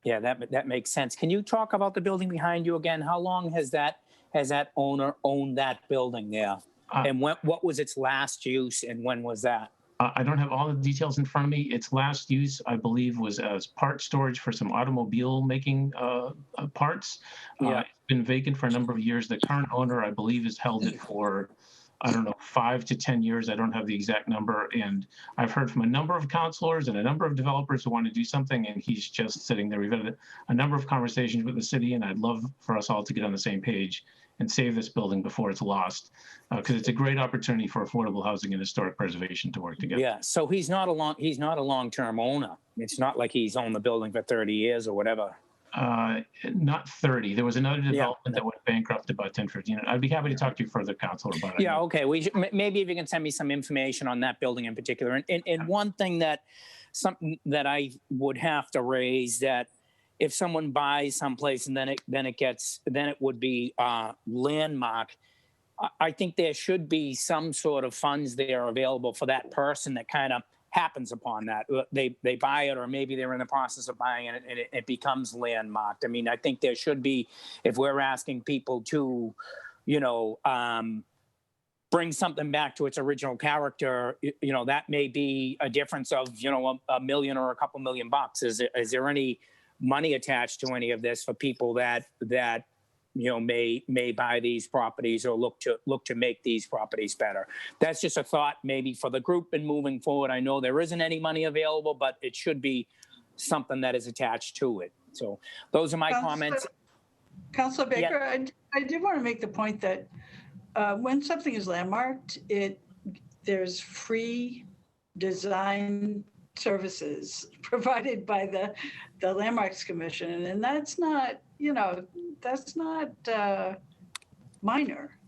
Yeah, that makes sense. Can you talk about the building behind you again? How long has that owner owned that building there? And what was its last use, and when was that? I don't have all the details in front of me. Its last use, I believe, was as part storage for some automobile making parts. Yeah. It's been vacant for a number of years. The current owner, I believe, has held it for 5 to 10 years. I don't have the exact number. And I've heard from a number of counselors and a number of developers who want to do something, and he's just sitting there. We've had a number of conversations with the city, and I'd love for us all to get on the same page and save this building before it's lost, because it's a great opportunity for affordable housing and historic preservation to work together. Yeah, so he's not a long-term owner. It's not like he's owned the building for 30 years or whatever. Not 30. There was another development that went bankrupt about 10, 15. I'd be happy to talk to you further, Counselor, about it. Yeah, okay. Maybe if you can send me some information on that building in particular. And one thing something that I would have to raise, that if someone buys someplace and then it would be landmark, I think there should be some sort of funds there available for that person that kind of happens upon that. They buy it, or maybe they're in the process of buying it and it becomes landmarked. I mean, I think there should be, if we're asking people to, bring something back to its original character, that may be a difference of, a million or a couple $1 million. Is there any money attached to any of this for people that may buy these properties or look to make these properties better? That's just a thought maybe for the group and moving forward. I know there isn't any money available, but it should be something that is attached to it. So those are my comments. Councilor Baker, Yeah. I did want to make the point that when something is landmarked, there's free design services provided by the Landmarks Commission, and that's not minor.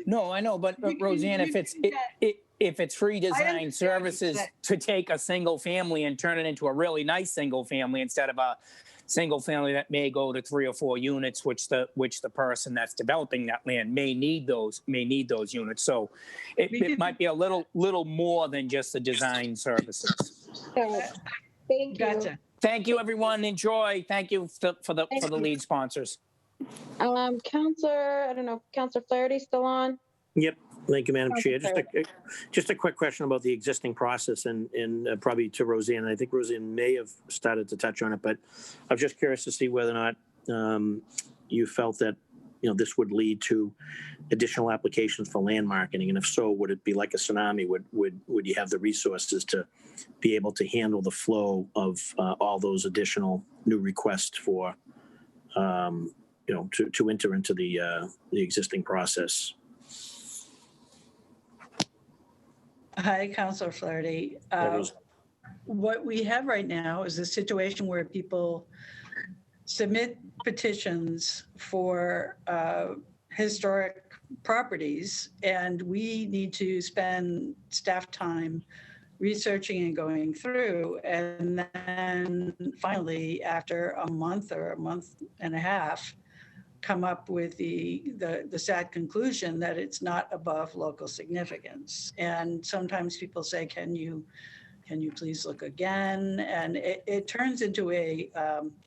No, I know, but Roseanne, if it's free design services to take a single family and turn it into a really nice single family instead of a single family that may go to 3 or 4 units, which the person that's developing that land may need those units. So it might be a little more than just the design services. Thank you. Gotcha. Thank you, everyone. Enjoy. Thank you for the lead sponsors. Counselor, I don't know, Counselor Flaherty still on? Yep. Thank you, Madam Chair. Okay. Just a quick question about the existing process and probably to Roseanne. I think Roseanne may have started to touch on it, but I'm just curious to see whether or not you felt that, this would lead to additional applications for landmarking. And if so, would it be like a tsunami? Would you have the resources to be able to handle the flow of all those additional new requests for, to enter into the existing process? Hi, Councilor Flaherty. What we have right now is a situation where people submit petitions for historic properties, and we need to spend staff time researching and going through. And then finally, after a month or a month and a half, come up with the sad conclusion that it's not above local significance. And sometimes people say, can you please look again? And it turns into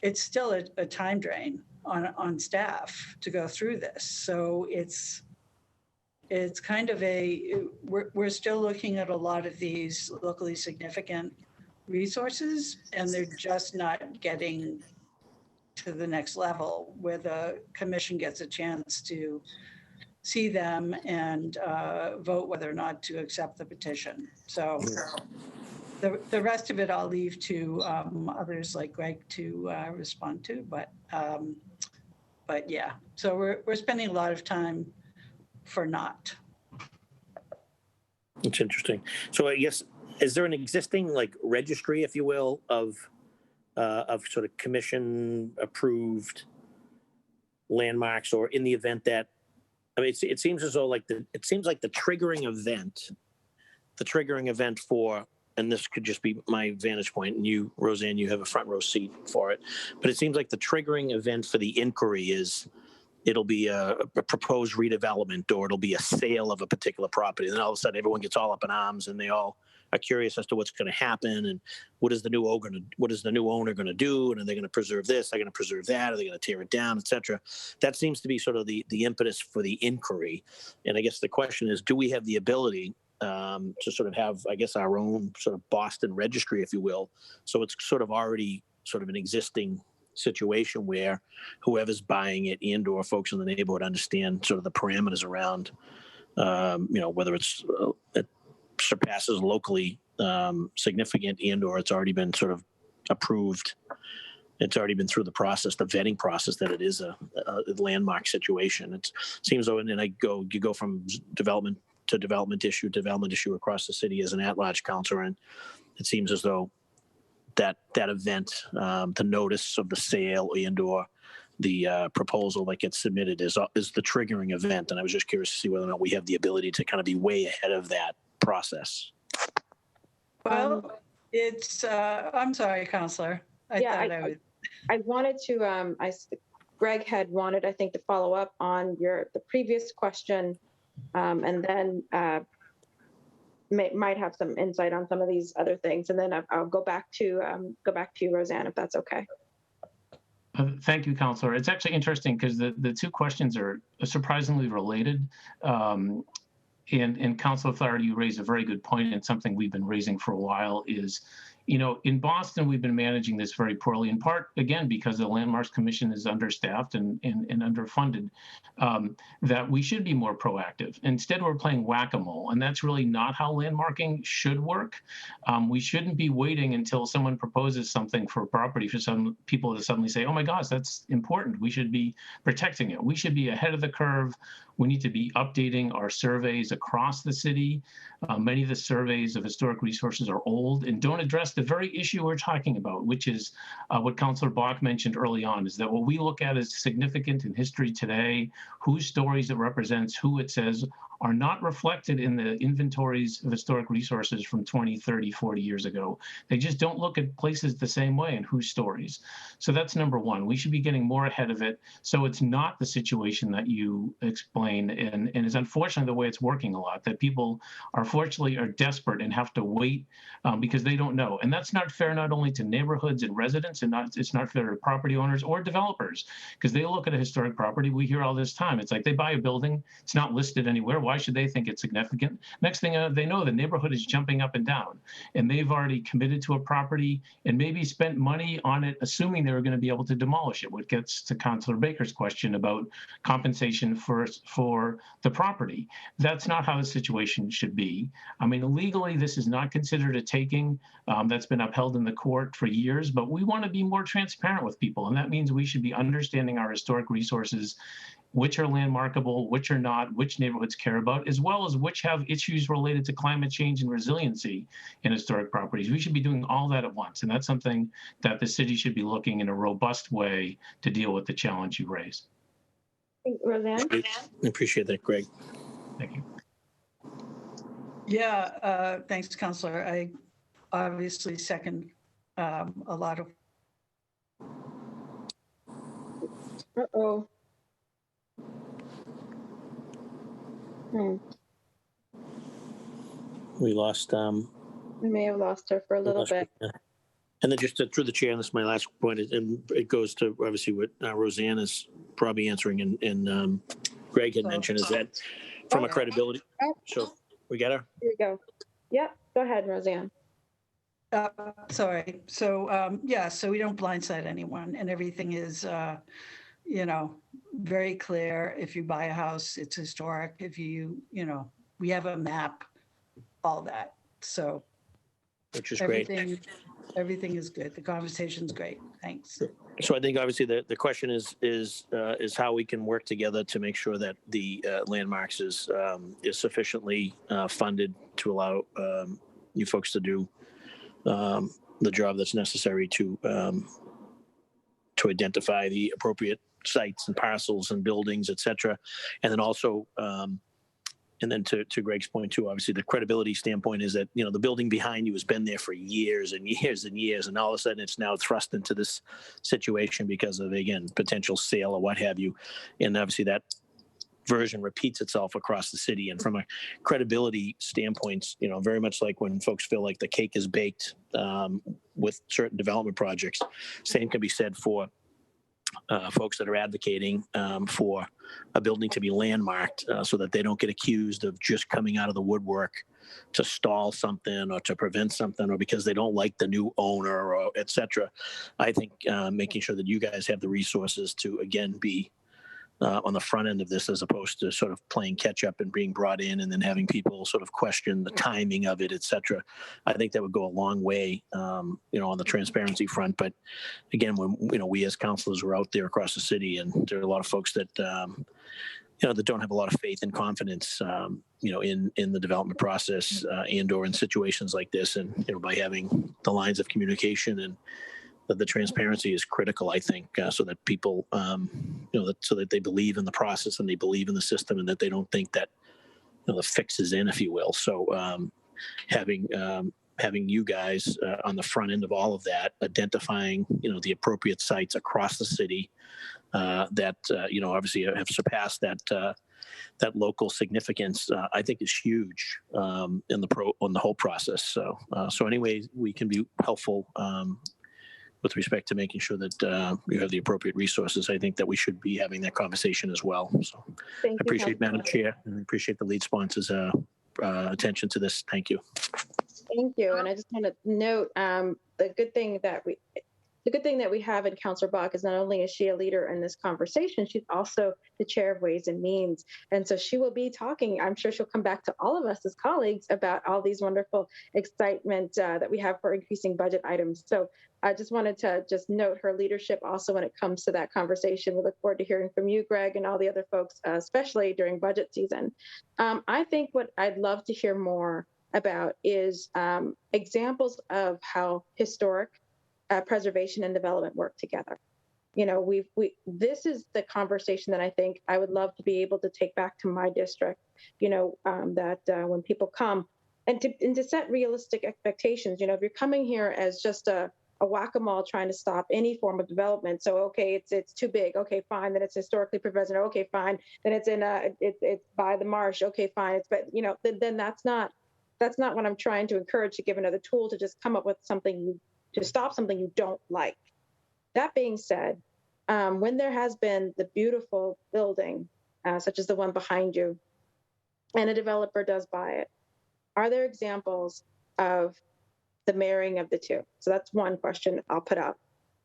it's still a time drain on staff to go through this. So it's kind of we're still looking at a lot of these locally significant resources, and they're just not getting to the next level where the commission gets a chance to see them and vote whether or not to accept the petition. So the rest of it I'll leave to others like Greg to respond to, but yeah, so we're spending a lot of time for naught. It's interesting. So I guess, is there an existing registry, if you will, of sort of commission approved landmarks, or in the event that, it seems as though it seems like the triggering event for, and this could just be my vantage point, and you, Roseanne, you have a front row seat for it, but it seems like the triggering event for the inquiry is it'll be a proposed redevelopment, or it'll be a sale of a particular property. And then all of a sudden everyone gets all up in arms and they all are curious as to what's going to happen and what is the new owner going to do, and are they going to preserve this, are they going to preserve that, are they going to tear it down, etc. That seems to be sort of the impetus for the inquiry. And I guess the question is, do we have the ability to sort of have, I guess, our own sort of Boston registry, if you will, so it's sort of already sort of an existing situation where whoever's buying it and or folks in the neighborhood understand sort of the parameters around whether it surpasses locally significant and or it's already been sort of approved. It's already been through the process, the vetting process, that it is a landmark situation. It seems though, and then you go from development to development issue across the city as an at-large councilor, and it seems as though that event, the notice of the sale and or the proposal that gets submitted is the triggering event. And I was just curious to see whether or not we have the ability to kind of be way ahead of that process. Well, it's, I'm sorry, Counselor. I wanted to, Greg had wanted, I think, to follow up on the previous question and then might have some insight on some of these other things. And then I'll go back to you, Roseanne, if that's okay. Thank you, Counselor. It's actually interesting because the two questions are surprisingly related. And Councilor Flaherty, you raised a very good point, and something we've been raising for a while is, in Boston, we've been managing this very poorly, in part, again, because the Landmarks Commission is understaffed and underfunded, that we should be more proactive. Instead, we're playing whack-a-mole, and that's really not how landmarking should work. We shouldn't be waiting until someone proposes something for a property for some people to suddenly say, oh my gosh, that's important. We should be protecting it. We should be ahead of the curve. We need to be updating our surveys across the city. Many of the surveys of historic resources are old and don't address the very issue we're talking about, which is what Councillor Bach mentioned early on, is that what we look at as significant in history today, whose stories it represents, who it says, are not reflected in the inventories of historic resources from 20, 30, 40 years ago. They just don't look at places the same way and whose stories. So that's number one. We should be getting more ahead of it so it's not the situation that you explained, and is unfortunately the way it's working a lot, that people unfortunately are desperate and have to wait because they don't know. And that's not fair not only to neighborhoods and residents, and it's not fair to property owners or developers, because they look at a historic property. We hear all this time. It's like they buy a building, it's not listed anywhere. Why should they think it's significant? Next thing they know, the neighborhood is jumping up and down, and they've already committed to a property and maybe spent money on it, assuming they were going to be able to demolish it, which gets to Councillor Baker's question about compensation for the property. That's not how the situation should be. I mean, legally, this is not considered a taking. That's been upheld in the court for years, but we want to be more transparent with people, and that means we should be understanding our historic resources, which are landmarkable, which are not, which neighborhoods care about, as well as which have issues related to climate change and resiliency in historic properties. We should be doing all that at once, and that's something that the city should be looking in a robust way to deal with the challenge you raise. Roseanne? I appreciate that, Greg. Thank you. Yeah, thanks, Councillor. I obviously second a lot of. Uh-oh. We lost. We may have lost her for a little bit. And then just through the chair, and this is my last point, and it goes to obviously what Roseanne is probably answering, and Greg had mentioned, is that from a credibility. So we got her? Here we go. Yep, go ahead, Roseanne. Sorry. So, yeah, so we don't blindside anyone, and everything is, very clear. If you buy a house, it's historic. If we have a map, all that. So, which is great. Everything is good. The conversation's great. Thanks. So I think obviously the question is how we can work together to make sure that the landmarks is sufficiently funded to allow you folks to do the job that's necessary to identify the appropriate sites and parcels and buildings, et cetera. And then also, and then to Greg's point too, obviously the credibility standpoint is that, the building behind you has been there for years and years and years. And all of a sudden it's now thrust into this situation because of, again, potential sale or what have you. And obviously that version repeats itself across the city. And from a credibility standpoint, very much like when folks feel like the cake is baked with certain development projects, same can be said for folks that are advocating for a building to be landmarked so that they don't get accused of just coming out of the woodwork to stall something or to prevent something or because they don't like the new owner or et cetera. I think making sure that you guys have the resources to, again, be on the front end of this as opposed to sort of playing catch up and being brought in and then having people sort of question the timing of it, et cetera. I think that would go a long way, on the transparency front. But again, when, we as councilors were out there across the city, and there are a lot of folks that, that don't have a lot of faith and confidence, in the development process and or in situations like this. And, by having the lines of communication and the transparency is critical, I think, so that people, so that they believe in the process and they believe in the system and that they don't think that, the fix is in, if you will. So having you guys on the front end of all of that, identifying, the appropriate sites across the city that, obviously have surpassed that that local significance, I think is huge on the whole process. So any way we can be helpful with respect to making sure that you have the appropriate resources, I think that we should be having that conversation as well. So I appreciate Madam Chair, and I appreciate the lead sponsors' attention to this. Thank you. Thank you. And I just want to note the good thing that we have in Councillor Bach is not only is she a leader in this conversation, she's also the chair of Ways and Means. And so she will be talking, I'm sure she'll come back to all of us as colleagues about all these wonderful excitement that we have for increasing budget items. So I just wanted to just note her leadership also when it comes to that conversation. We look forward to hearing from you, Greg, and all the other folks, especially during budget season. I think what I'd love to hear more about is examples of how historic preservation and development work together. You know, this is the conversation that I think I would love to be able to take back to my district. You know, that when people come and to set realistic expectations. You know, if you're coming here as just a whack-a-mole trying to stop any form of development, so okay, it's too big. Okay, fine. Then it's historically preserved. Okay, fine. Then it's in it's by the marsh. Okay, fine. But you know, then that's not what I'm trying to encourage, to give another tool to just come up with something to stop something you don't like. That being said, when there has been the beautiful building, such as the one behind you, and a developer does buy it, are there examples of the marrying of the two? So that's one question I'll put up.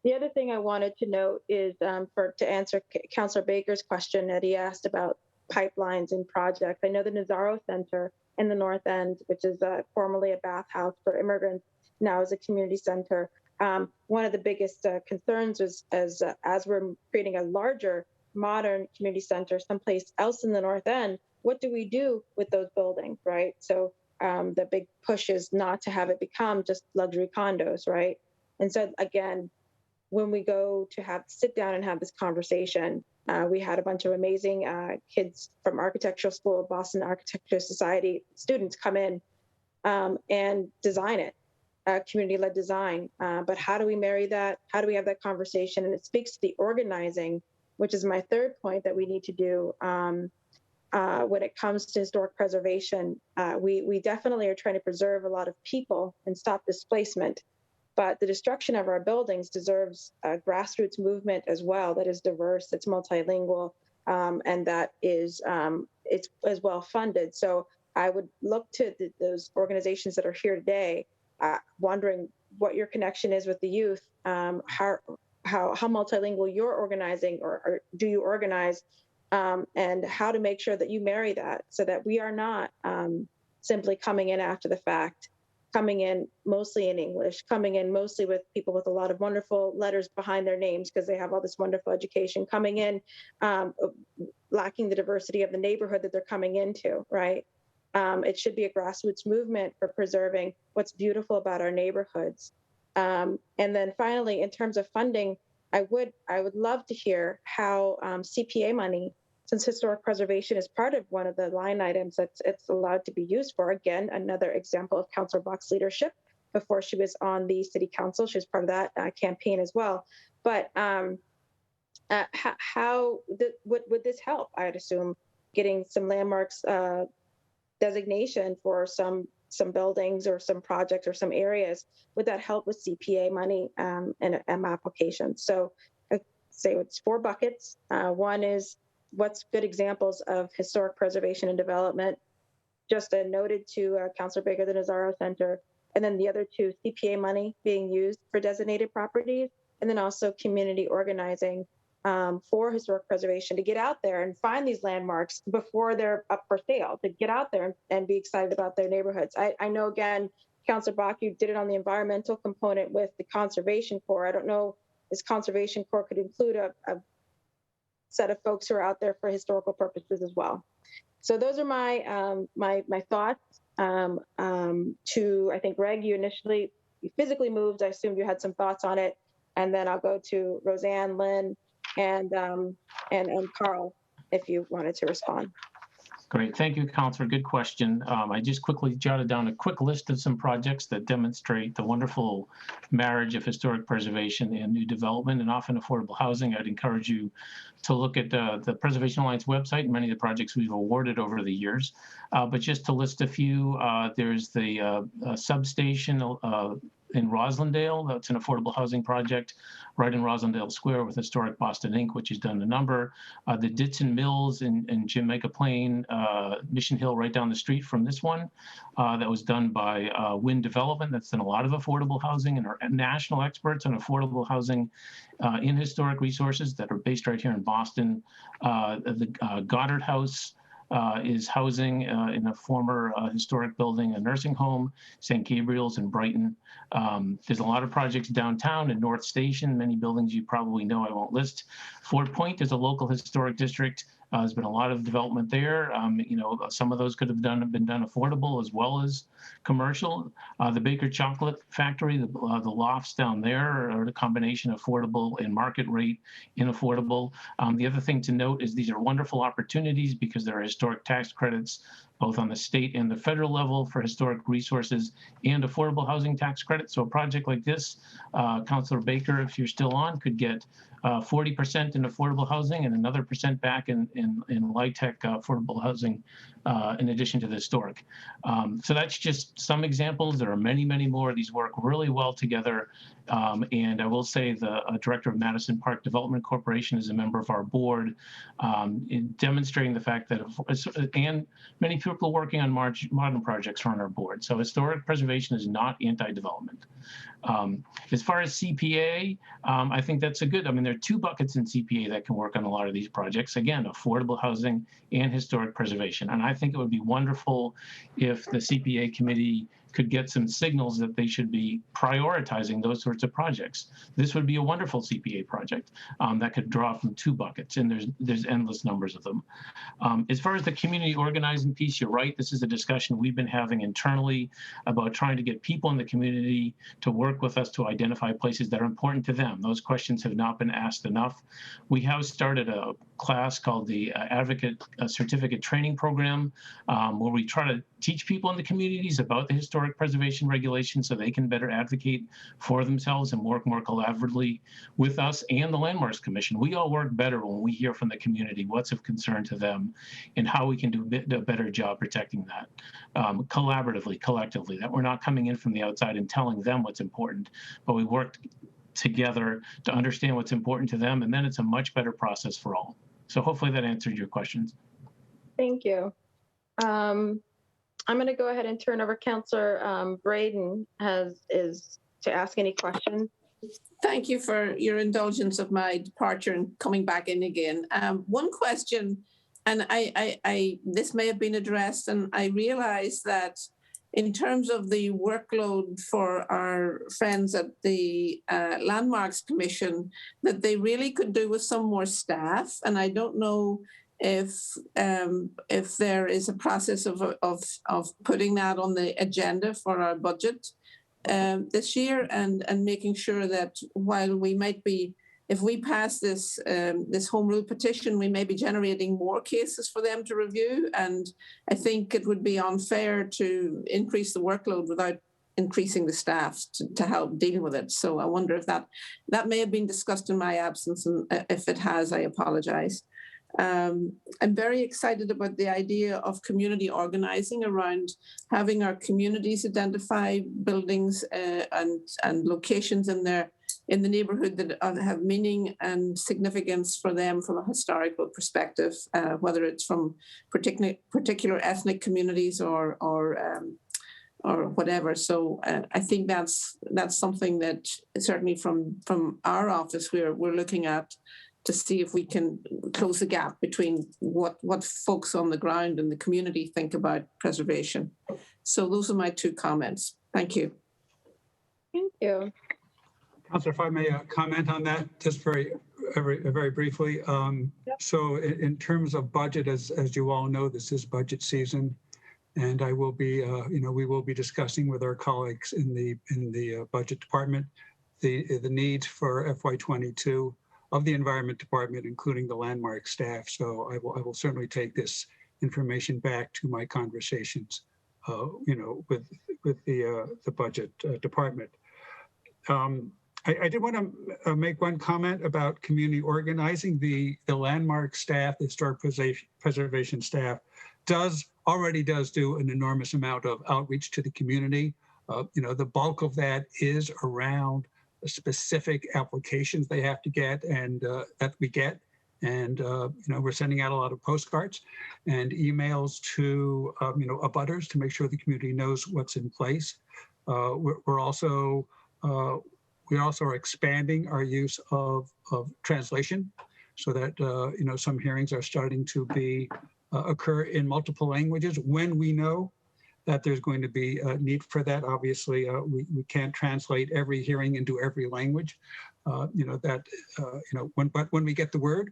The other thing I wanted to note is to answer Councillor Baker's question that he asked about pipelines and projects. I know the Nazaro Center in the North End, which is formerly a bathhouse for immigrants, now is a community center. One of the biggest concerns is as we're creating a larger modern community center someplace else in the North End, what do we do with those buildings, right? So the big push is not to have it become just luxury condos, right? And so again, when we go to sit down and have this conversation, we had a bunch of amazing kids from Architectural School, Boston Architecture Society students come in and design it, community-led design. But how do we marry that? How do we have that conversation? And it speaks to the organizing, which is my third point that we need to do when it comes to historic preservation. We definitely are trying to preserve a lot of people and stop displacement. But the destruction of our buildings deserves a grassroots movement as well that is diverse, that's multilingual, and that is it's as well funded. So I would look to those organizations that are here today, wondering what your connection is with the youth, how multilingual you're organizing, or do you organize, and how to make sure that you marry that so that we are not simply coming in after the fact, coming in mostly in English, coming in mostly with people with a lot of wonderful letters behind their names because they have all this wonderful education, coming in lacking the diversity of the neighborhood that they're coming into, right? It should be a grassroots movement for preserving what's beautiful about our neighborhoods. And then finally, in terms of funding, I would love to hear how CPA money, since historic preservation is part of one of the line items that it's allowed to be used for. Again, another example of Councillor Bach's leadership. Before she was on the city council, she was part of that campaign as well. But would this help? I'd assume getting some landmarks designation for some buildings or some projects or some areas. Would that help with CPA money and applications? So I'd say it's 4 buckets. One is what's good examples of historic preservation and development, just noted to Councillor Baker, the Nazaro Center, and then the other 2, CPA money being used for designated properties, and then also community organizing for historic preservation, to get out there and find these landmarks before they're up for sale, to get out there and be excited about their neighborhoods. I know, again, Councillor Bach, you did it on the environmental component with the Conservation Corps. I don't know if Conservation Corps could include a set of folks who are out there for historical purposes as well. So those are my my thoughts. To, I think, Greg, you physically moved. I assumed you had some thoughts on it, and then I'll go to Roseanne, Lynn, and Carl, if you wanted to respond. Great. Thank you, Councilor. Good question. I just quickly jotted down a quick list of some projects that demonstrate the wonderful marriage of historic preservation and new development and often affordable housing. I'd encourage you to look at the Preservation Alliance website and many of the projects we've awarded over the years. But just to list a few, there's the substation in Roslindale. That's an affordable housing project right in Roslindale Square with Historic Boston Inc., which has done a number. The Ditson Mills in Jamaica Plain, Mission Hill right down the street from this one. That was done by Wind Development. That's done a lot of affordable housing and are national experts on affordable housing in historic resources that are based right here in Boston. The Goddard House is housing in a former historic building, a nursing home, St. Gabriel's in Brighton. There's a lot of projects downtown in North Station, many buildings you probably know I won't list. Fort Point is a local historic district. There's been a lot of development there. You know, some of those could have been done affordable as well as commercial. The Baker Chocolate Factory, the lofts down there are a combination of affordable and market rate in affordable. The other thing to note is these are wonderful opportunities because there are historic tax credits both on the state and the federal level for historic resources and affordable housing tax credits. So a project like this, Councilor Baker, if you're still on, could get 40% in affordable housing and another % back in LIHTC affordable housing in addition to the historic. So that's just some examples. There are many, many more. These work really well together. And I will say the director of Madison Park Development Corporation is a member of our board, in demonstrating the fact that, and many people working on modern projects are on our board. So historic preservation is not anti-development. As far as CPA, I think that's a good, I mean, there are two buckets in CPA that can work on a lot of these projects. Again, affordable housing and historic preservation. And I think it would be wonderful if the CPA committee could get some signals that they should be prioritizing those sorts of projects. This would be a wonderful CPA project that could draw from two buckets, and there's endless numbers of them. As far as the community organizing piece, you're right. This is a discussion we've been having internally about trying to get people in the community to work with us to identify places that are important to them. Those questions have not been asked enough. We have started a class called the Advocate Certificate Training Program, where we try to teach people in the communities about the historic preservation regulations so they can better advocate for themselves and work more collaboratively with us and the Landmarks Commission. We all work better when we hear from the community what's of concern to them and how we can do a better job protecting that collaboratively, collectively, that we're not coming in from the outside and telling them what's important, but we work together to understand what's important to them, and then it's a much better process for all. So hopefully that answered your questions. Thank you. I'm going to go ahead and turn over. Councillor Braden is to ask any questions. Thank you for your indulgence of my departure and coming back in again. One question, and this may have been addressed, and I realize that in terms of the workload for our friends at the Landmarks Commission, that they really could do with some more staff. And I don't know if there is a process of putting that on the agenda for our budget this year, and making sure that while we might be, if we pass this this home rule petition, we may be generating more cases for them to review. And I think it would be unfair to increase the workload without increasing the staff to help deal with it. So I wonder if that may have been discussed in my absence, and if it has, I apologize. I'm very excited about the idea of community organizing around having our communities identify buildings and locations in the neighborhood that have meaning and significance for them from a historical perspective, whether it's from particular ethnic communities or whatever. So I think that's something that certainly from our office we're looking at, to see if we can close the gap between what folks on the ground and the community think about preservation. So those are my two comments. Thank you. Thank you. Councillor, if I may comment on that just very briefly. Yep. So in terms of budget, as you all know, this is budget season, and I will be, we will be discussing with our colleagues in the budget department the needs for FY22 of the Environment Department, including the landmark staff. So I will certainly take this information back to my conversations, with the budget department. I did want to make one comment about community organizing. The landmark staff, the historic preservation staff, already does do an enormous amount of outreach to the community. The bulk of that is around specific applications they have to get and that we get. And, we're sending out a lot of postcards and emails to, abutters to make sure the community knows what's in place. We also are expanding our use of translation so that, some hearings are starting to occur in multiple languages when we know that there's going to be a need for that. Obviously, we can't translate every hearing into every language. But when we get the word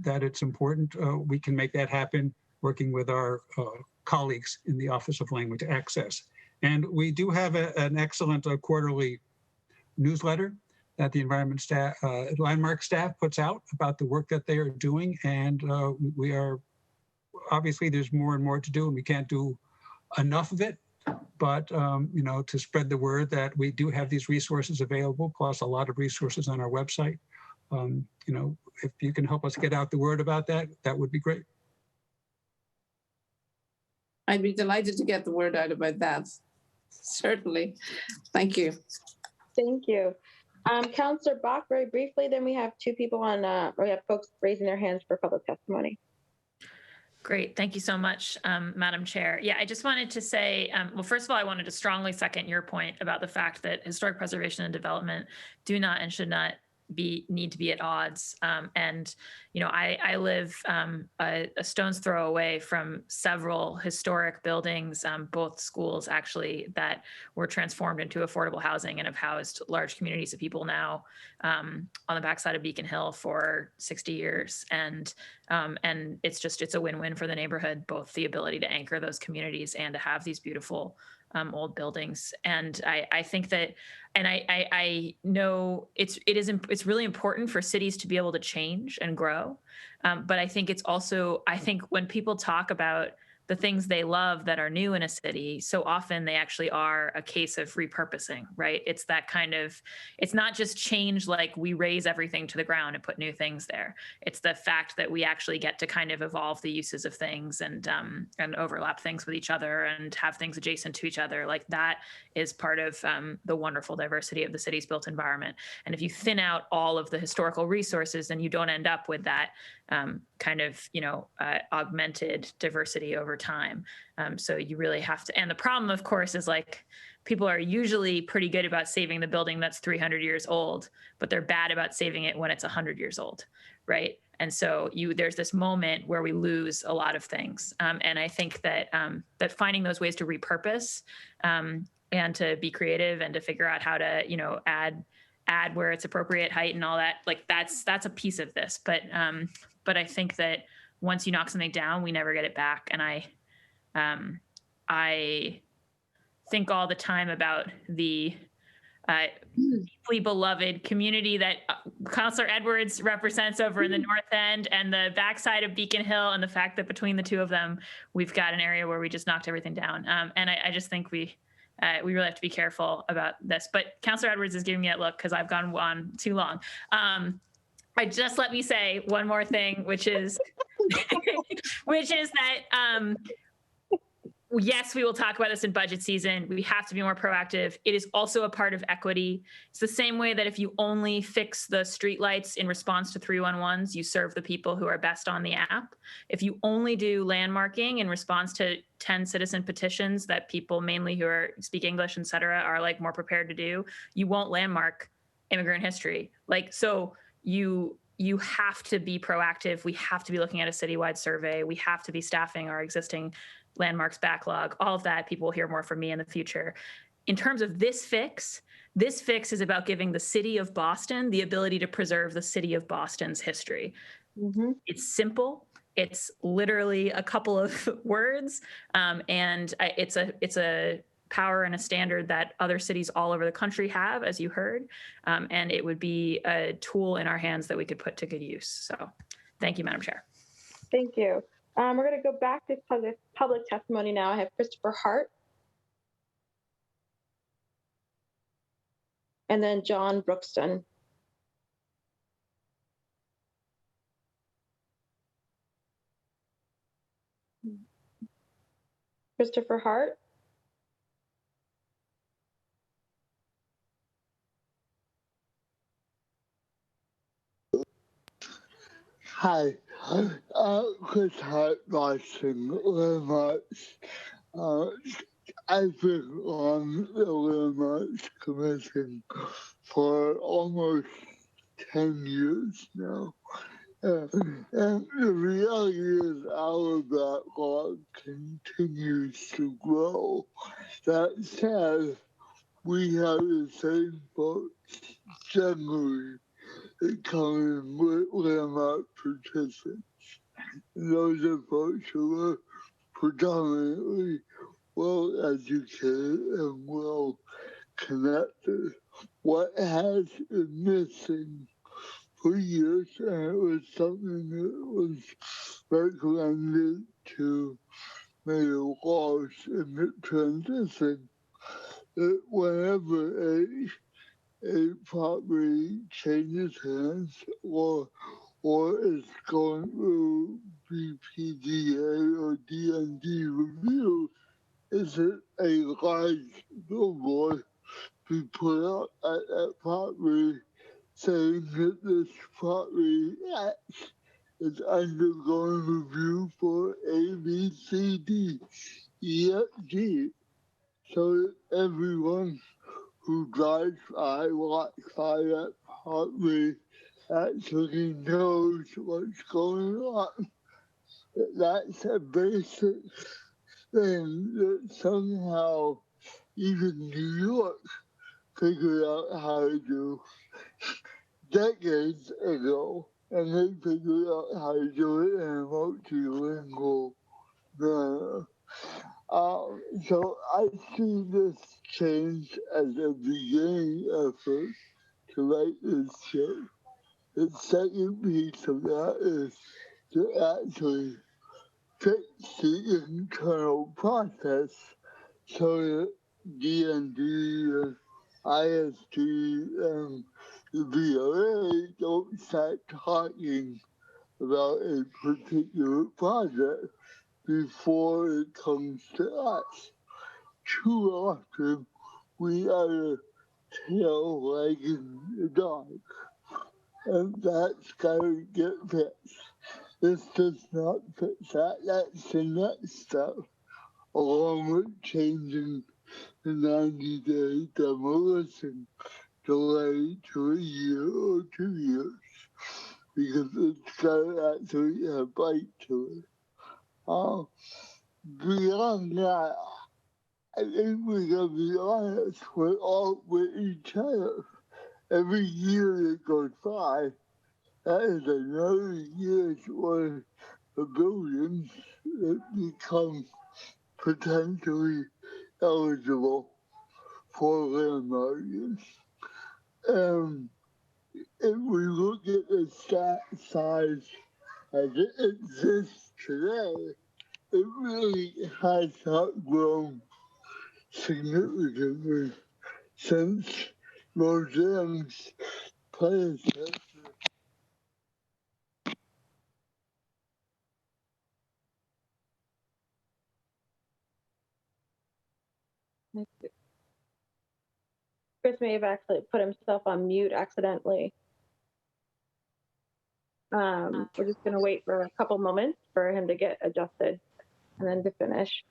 that it's important, we can make that happen working with our colleagues in the Office of Language Access. And we do have an excellent quarterly newsletter that the landmark staff puts out about the work that they are doing. And obviously there's more and more to do, and we can't do enough of it. But, to spread the word that we do have these resources available, plus a lot of resources on our website. If you can help us get out the word about that, that would be great. I'd be delighted to get the word out about that. Certainly. Thank you. Thank you. Councillor Bach, very briefly, then we have two people we have folks raising their hands for public testimony. Great. Thank you so much, Madam Chair. Yeah, I just wanted to say, well, first of all, I wanted to strongly second your point about the fact that historic preservation and development do not and should not need to be at odds. I live a stone's throw away from several historic buildings, both schools actually, that were transformed into affordable housing and have housed large communities of people now on the backside of Beacon Hill for 60 years. And it's a win-win for the neighborhood, both the ability to anchor those communities and to have these beautiful old buildings. And I think that, and I know it's really important for cities to be able to change and grow. But I think I think when people talk about the things they love that are new in a city, so often they actually are a case of repurposing, right? It's that kind of, it's not just change like we raise everything to the ground and put new things there. It's the fact that we actually get to kind of evolve the uses of things and overlap things with each other and have things adjacent to each other. Like that is part of the wonderful diversity of the city's built environment. And if you thin out all of the historical resources, then you don't end up with that augmented diversity over time. So you really have to, and the problem of course is like, people are usually pretty good about saving the building that's 300 years old, but they're bad about saving it when it's 100 years old, right? And so there's this moment where we lose a lot of things. And I think that that finding those ways to repurpose and to be creative and to figure out how to, add where it's appropriate height and all that, like that's a piece of this. But I think that once you knock something down, we never get it back. And I think all the time about the deeply beloved community that Councillor Edwards represents over in the North End and the backside of Beacon Hill, and the fact that between the two of them, we've got an area where we just knocked everything down. And I just think we really have to be careful about this. But Councillor Edwards is giving me that look because I've gone on too long. Let me say one more thing, which is that yes, we will talk about this in budget season. We have to be more proactive. It is also a part of equity. It's the same way that if you only fix the streetlights in response to 311s, you serve the people who are best on the app. If you only do landmarking in response to 10 citizen petitions that people mainly who speak English, et cetera, are like more prepared to do, you won't landmark immigrant history. So you have to be proactive. We have to be looking at a citywide survey. We have to be staffing our existing landmarks backlog, all of that. People will hear more from me in the future. In terms of this fix is about giving the city of Boston the ability to preserve the city of Boston's history. Mm-hmm. It's simple. It's literally a couple of words, and it's a power and a standard that other cities all over the country have, as you heard, and it would be a tool in our hands that we could put to good use. So thank you, Madam Chair. Thank you. We're going to go back to public testimony now. I have Christopher Hart. And then John Brookston. Christopher Hart. Hi, Chris Hart, Boston, Landmarks. I've been on the Landmarks Commission for almost 10 years now. And the reality is our backlog continues to grow. That said, we have the same folks generally that come in with landmark petitions. Those are folks who are predominantly well educated and well connected. What has been missing for years, and it was something that was recommended to Mayor Walsh in the transition, that whenever a property changes hands or is going through BPDA or DND review, is it a large billboard be put up at that property saying that this property is undergoing review for A, B, C, D, E, F, G, so that everyone who drives by, walks by that property, actually knows what's going on. That's a basic thing that somehow even New York figured out how to do decades ago, and they figured out how to do it in a multilingual manner. So I see this change as a beginning effort to right this ship. The second piece of that is to actually fix the internal process so that DND and ISD and the BLA don't start talking about a particular project before it comes to us. Too often, we are tail wagging the dog, and that's got to get fixed. This does not fix that. That's the next step, along with changing the 90-day demolition delay to a year or 2 years, because it's got to actually have a bite to it. Beyond that, I think we gotta be honest with each other. Every year that goes by, that is another year's worth of buildings that become potentially eligible for landmarking. If we look at the stat size as it exists today, it really has not grown significantly since Roseanne's predecessor. Chris may have actually put himself on mute accidentally. We're just going to wait for a couple moments for him to get adjusted and then to finish.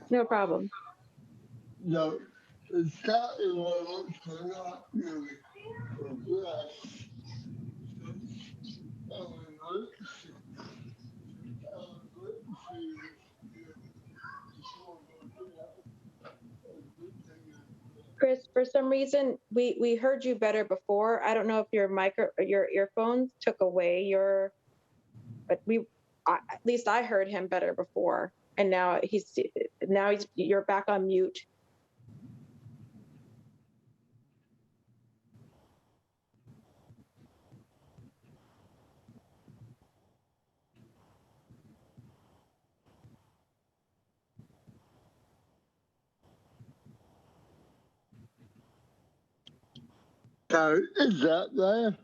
No problem. No, it's not not really progress. Chris, for some reason, we heard you better before. I don't know if your your earphones took away your, but at least I heard him better before, and now you're back on mute. Is that there?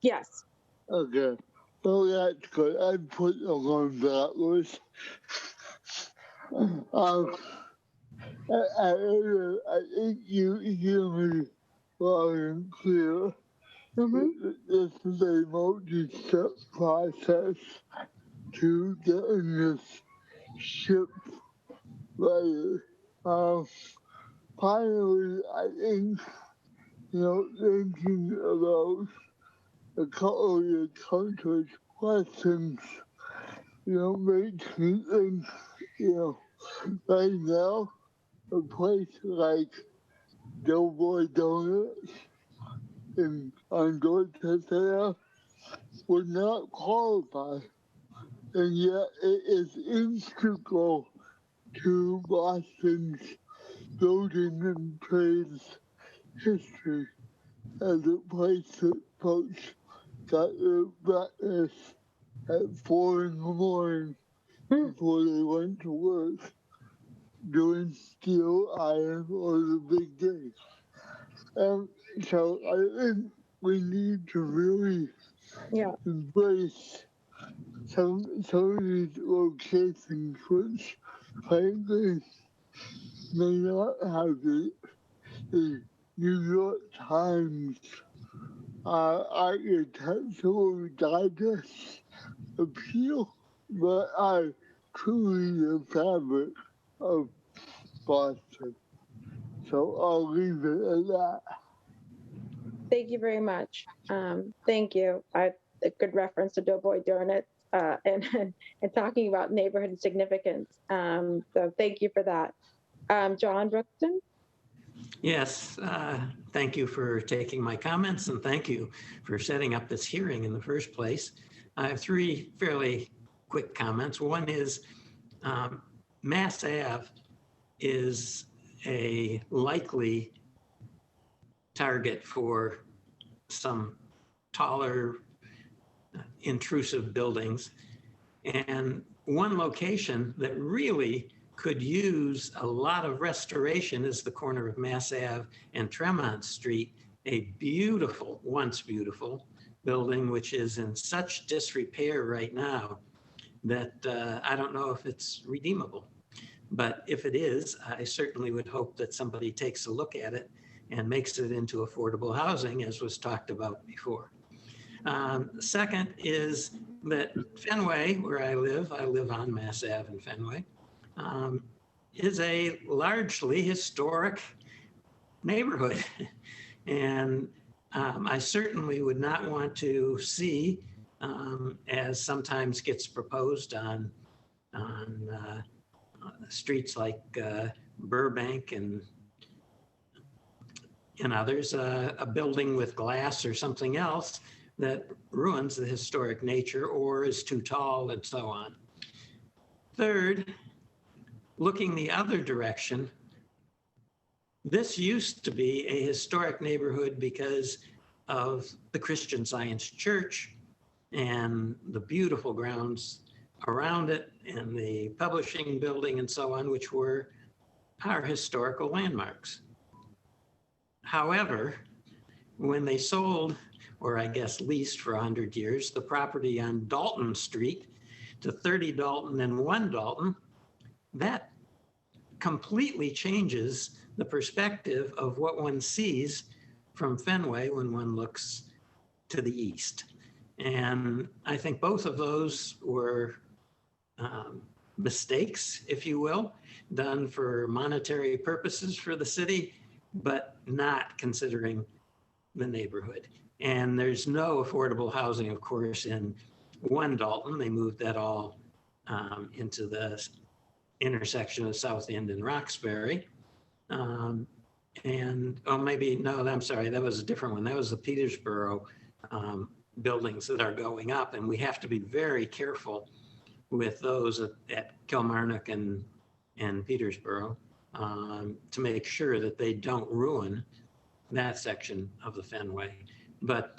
Yes. Okay. Well, that's good. I put them on that list. I think you hear me loud and clear. This is a multi-step process to getting this ship ready. Finally, I think, thinking about a couple of your country's questions, makes me think, right now, a place like Doughboy Donuts on Dorchester would not qualify, and yet it is integral to Boston's building and trades history as a place that folks got their breakfast at 4 in the morning before they went to work, doing steel, iron, or the big day. So I think we need to really embrace some of these locations which, frankly, may not have the New York Times architectural digest appeal, but are truly the fabric of Boston. So I'll leave it at that. Thank you very much. Thank you. A good reference to Doughboy Donuts and talking about neighborhood significance. So thank you for that. John Brookston? Yes, thank you for taking my comments, and thank you for setting up this hearing in the first place. I have 3 fairly quick comments. One is Mass Ave is a likely target for some taller, intrusive buildings. And one location that really could use a lot of restoration is the corner of Mass Ave and Tremont Street, a beautiful, once beautiful building, which is in such disrepair right now that I don't know if it's redeemable. But if it is, I certainly would hope that somebody takes a look at it and makes it into affordable housing, as was talked about before. Second is that Fenway, where I live on Mass Ave in Fenway, is a largely historic neighborhood. And I certainly would not want to see, as sometimes gets proposed on streets like Burbank and others, a building with glass or something else that ruins the historic nature or is too tall and so on. Third, looking the other direction, this used to be a historic neighborhood because of the Christian Science Church and the beautiful grounds around it and the publishing building and so on, which were our historical landmarks. However, when they sold, or I guess leased for 100 years, the property on Dalton Street to 30 Dalton and 1 Dalton, that completely changes the perspective of what one sees from Fenway when one looks to the east. And I think both of those were mistakes, if you will, done for monetary purposes for the city, but not considering the neighborhood. And there's no affordable housing, of course, in 1 Dalton. They moved that all into the intersection of South End and Roxbury. And, oh, maybe, no, I'm sorry, that was a different one. That was the Petersboro buildings that are going up. And we have to be very careful with those at Kilmarnock and Petersboro to make sure that they don't ruin that section of the Fenway. But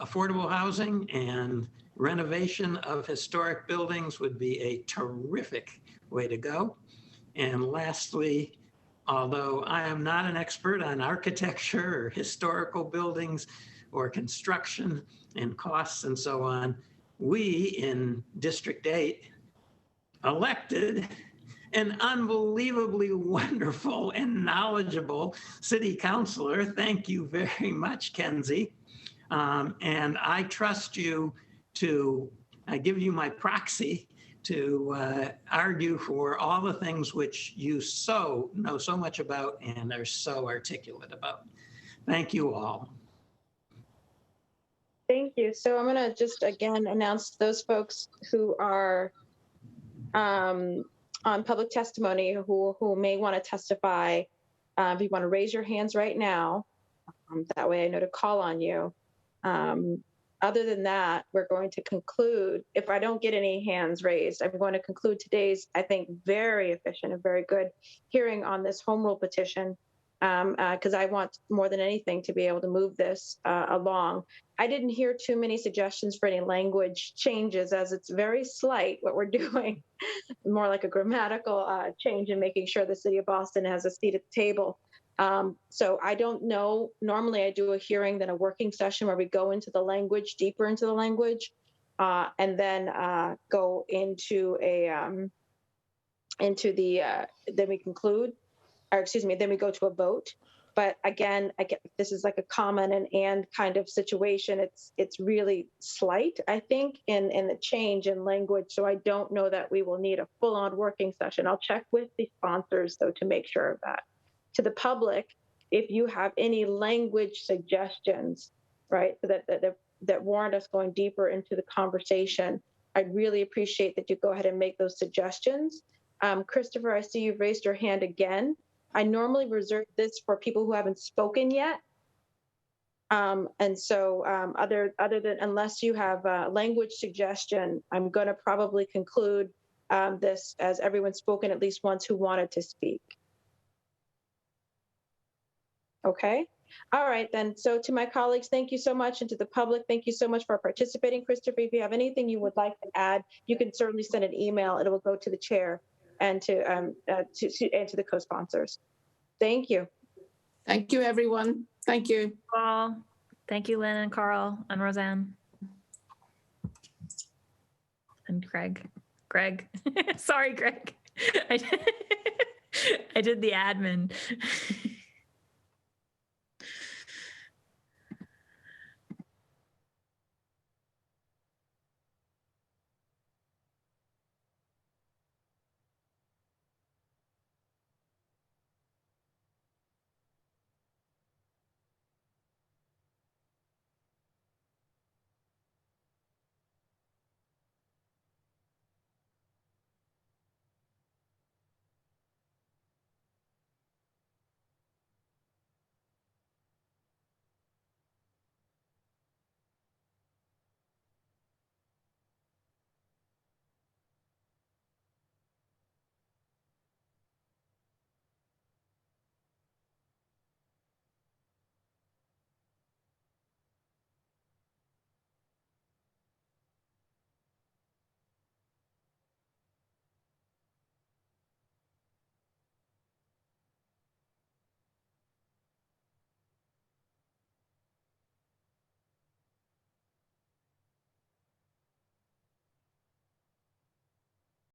affordable housing and renovation of historic buildings would be a terrific way to go. And lastly, although I am not an expert on architecture or historical buildings or construction and costs and so on, we in District 8 elected an unbelievably wonderful and knowledgeable city councilor. Thank you very much, Kenzie. And I trust you to give you my proxy to argue for all the things which you know so much about and are so articulate about. Thank you all. Thank you. So I'm going to just again announce those folks who are on public testimony who may want to testify. If you want to raise your hands right now, that way I know to call on you. Other than that, we're going to conclude. If I don't get any hands raised, I'm going to conclude today's, I think, very efficient and very good hearing on this home rule petition, because I want more than anything to be able to move this along. I didn't hear too many suggestions for any language changes, as it's very slight what we're doing, more like a grammatical change in making sure the city of Boston has a seat at the table. So I don't know. Normally I do a hearing, then a working session where we go into the language, deeper into the language, and then go into then we conclude, or excuse me, then we go to a vote. But again, this is like a common and kind of situation. It's really slight, I think, in the change in language. So I don't know that we will need a full-on working session. I'll check with the sponsors though to make sure of that. To the public, if you have any language suggestions, right, that warrant us going deeper into the conversation, I'd really appreciate that you go ahead and make those suggestions. Christopher, I see you've raised your hand again. I normally reserve this for people who haven't spoken yet. And so other than, unless you have a language suggestion, I'm going to probably conclude this as everyone's spoken at least once who wanted to speak. Okay. All right, then. So to my colleagues, thank you so much. And to the public, thank you so much for participating. Christopher, if you have anything you would like to add, you can certainly send an email. It will go to the chair and to the co-sponsors. Thank you. Thank you, everyone. Thank you. Paul. Thank you, Lynn and Carl and Roseanne. And Greg. Sorry, Greg. I did the admin.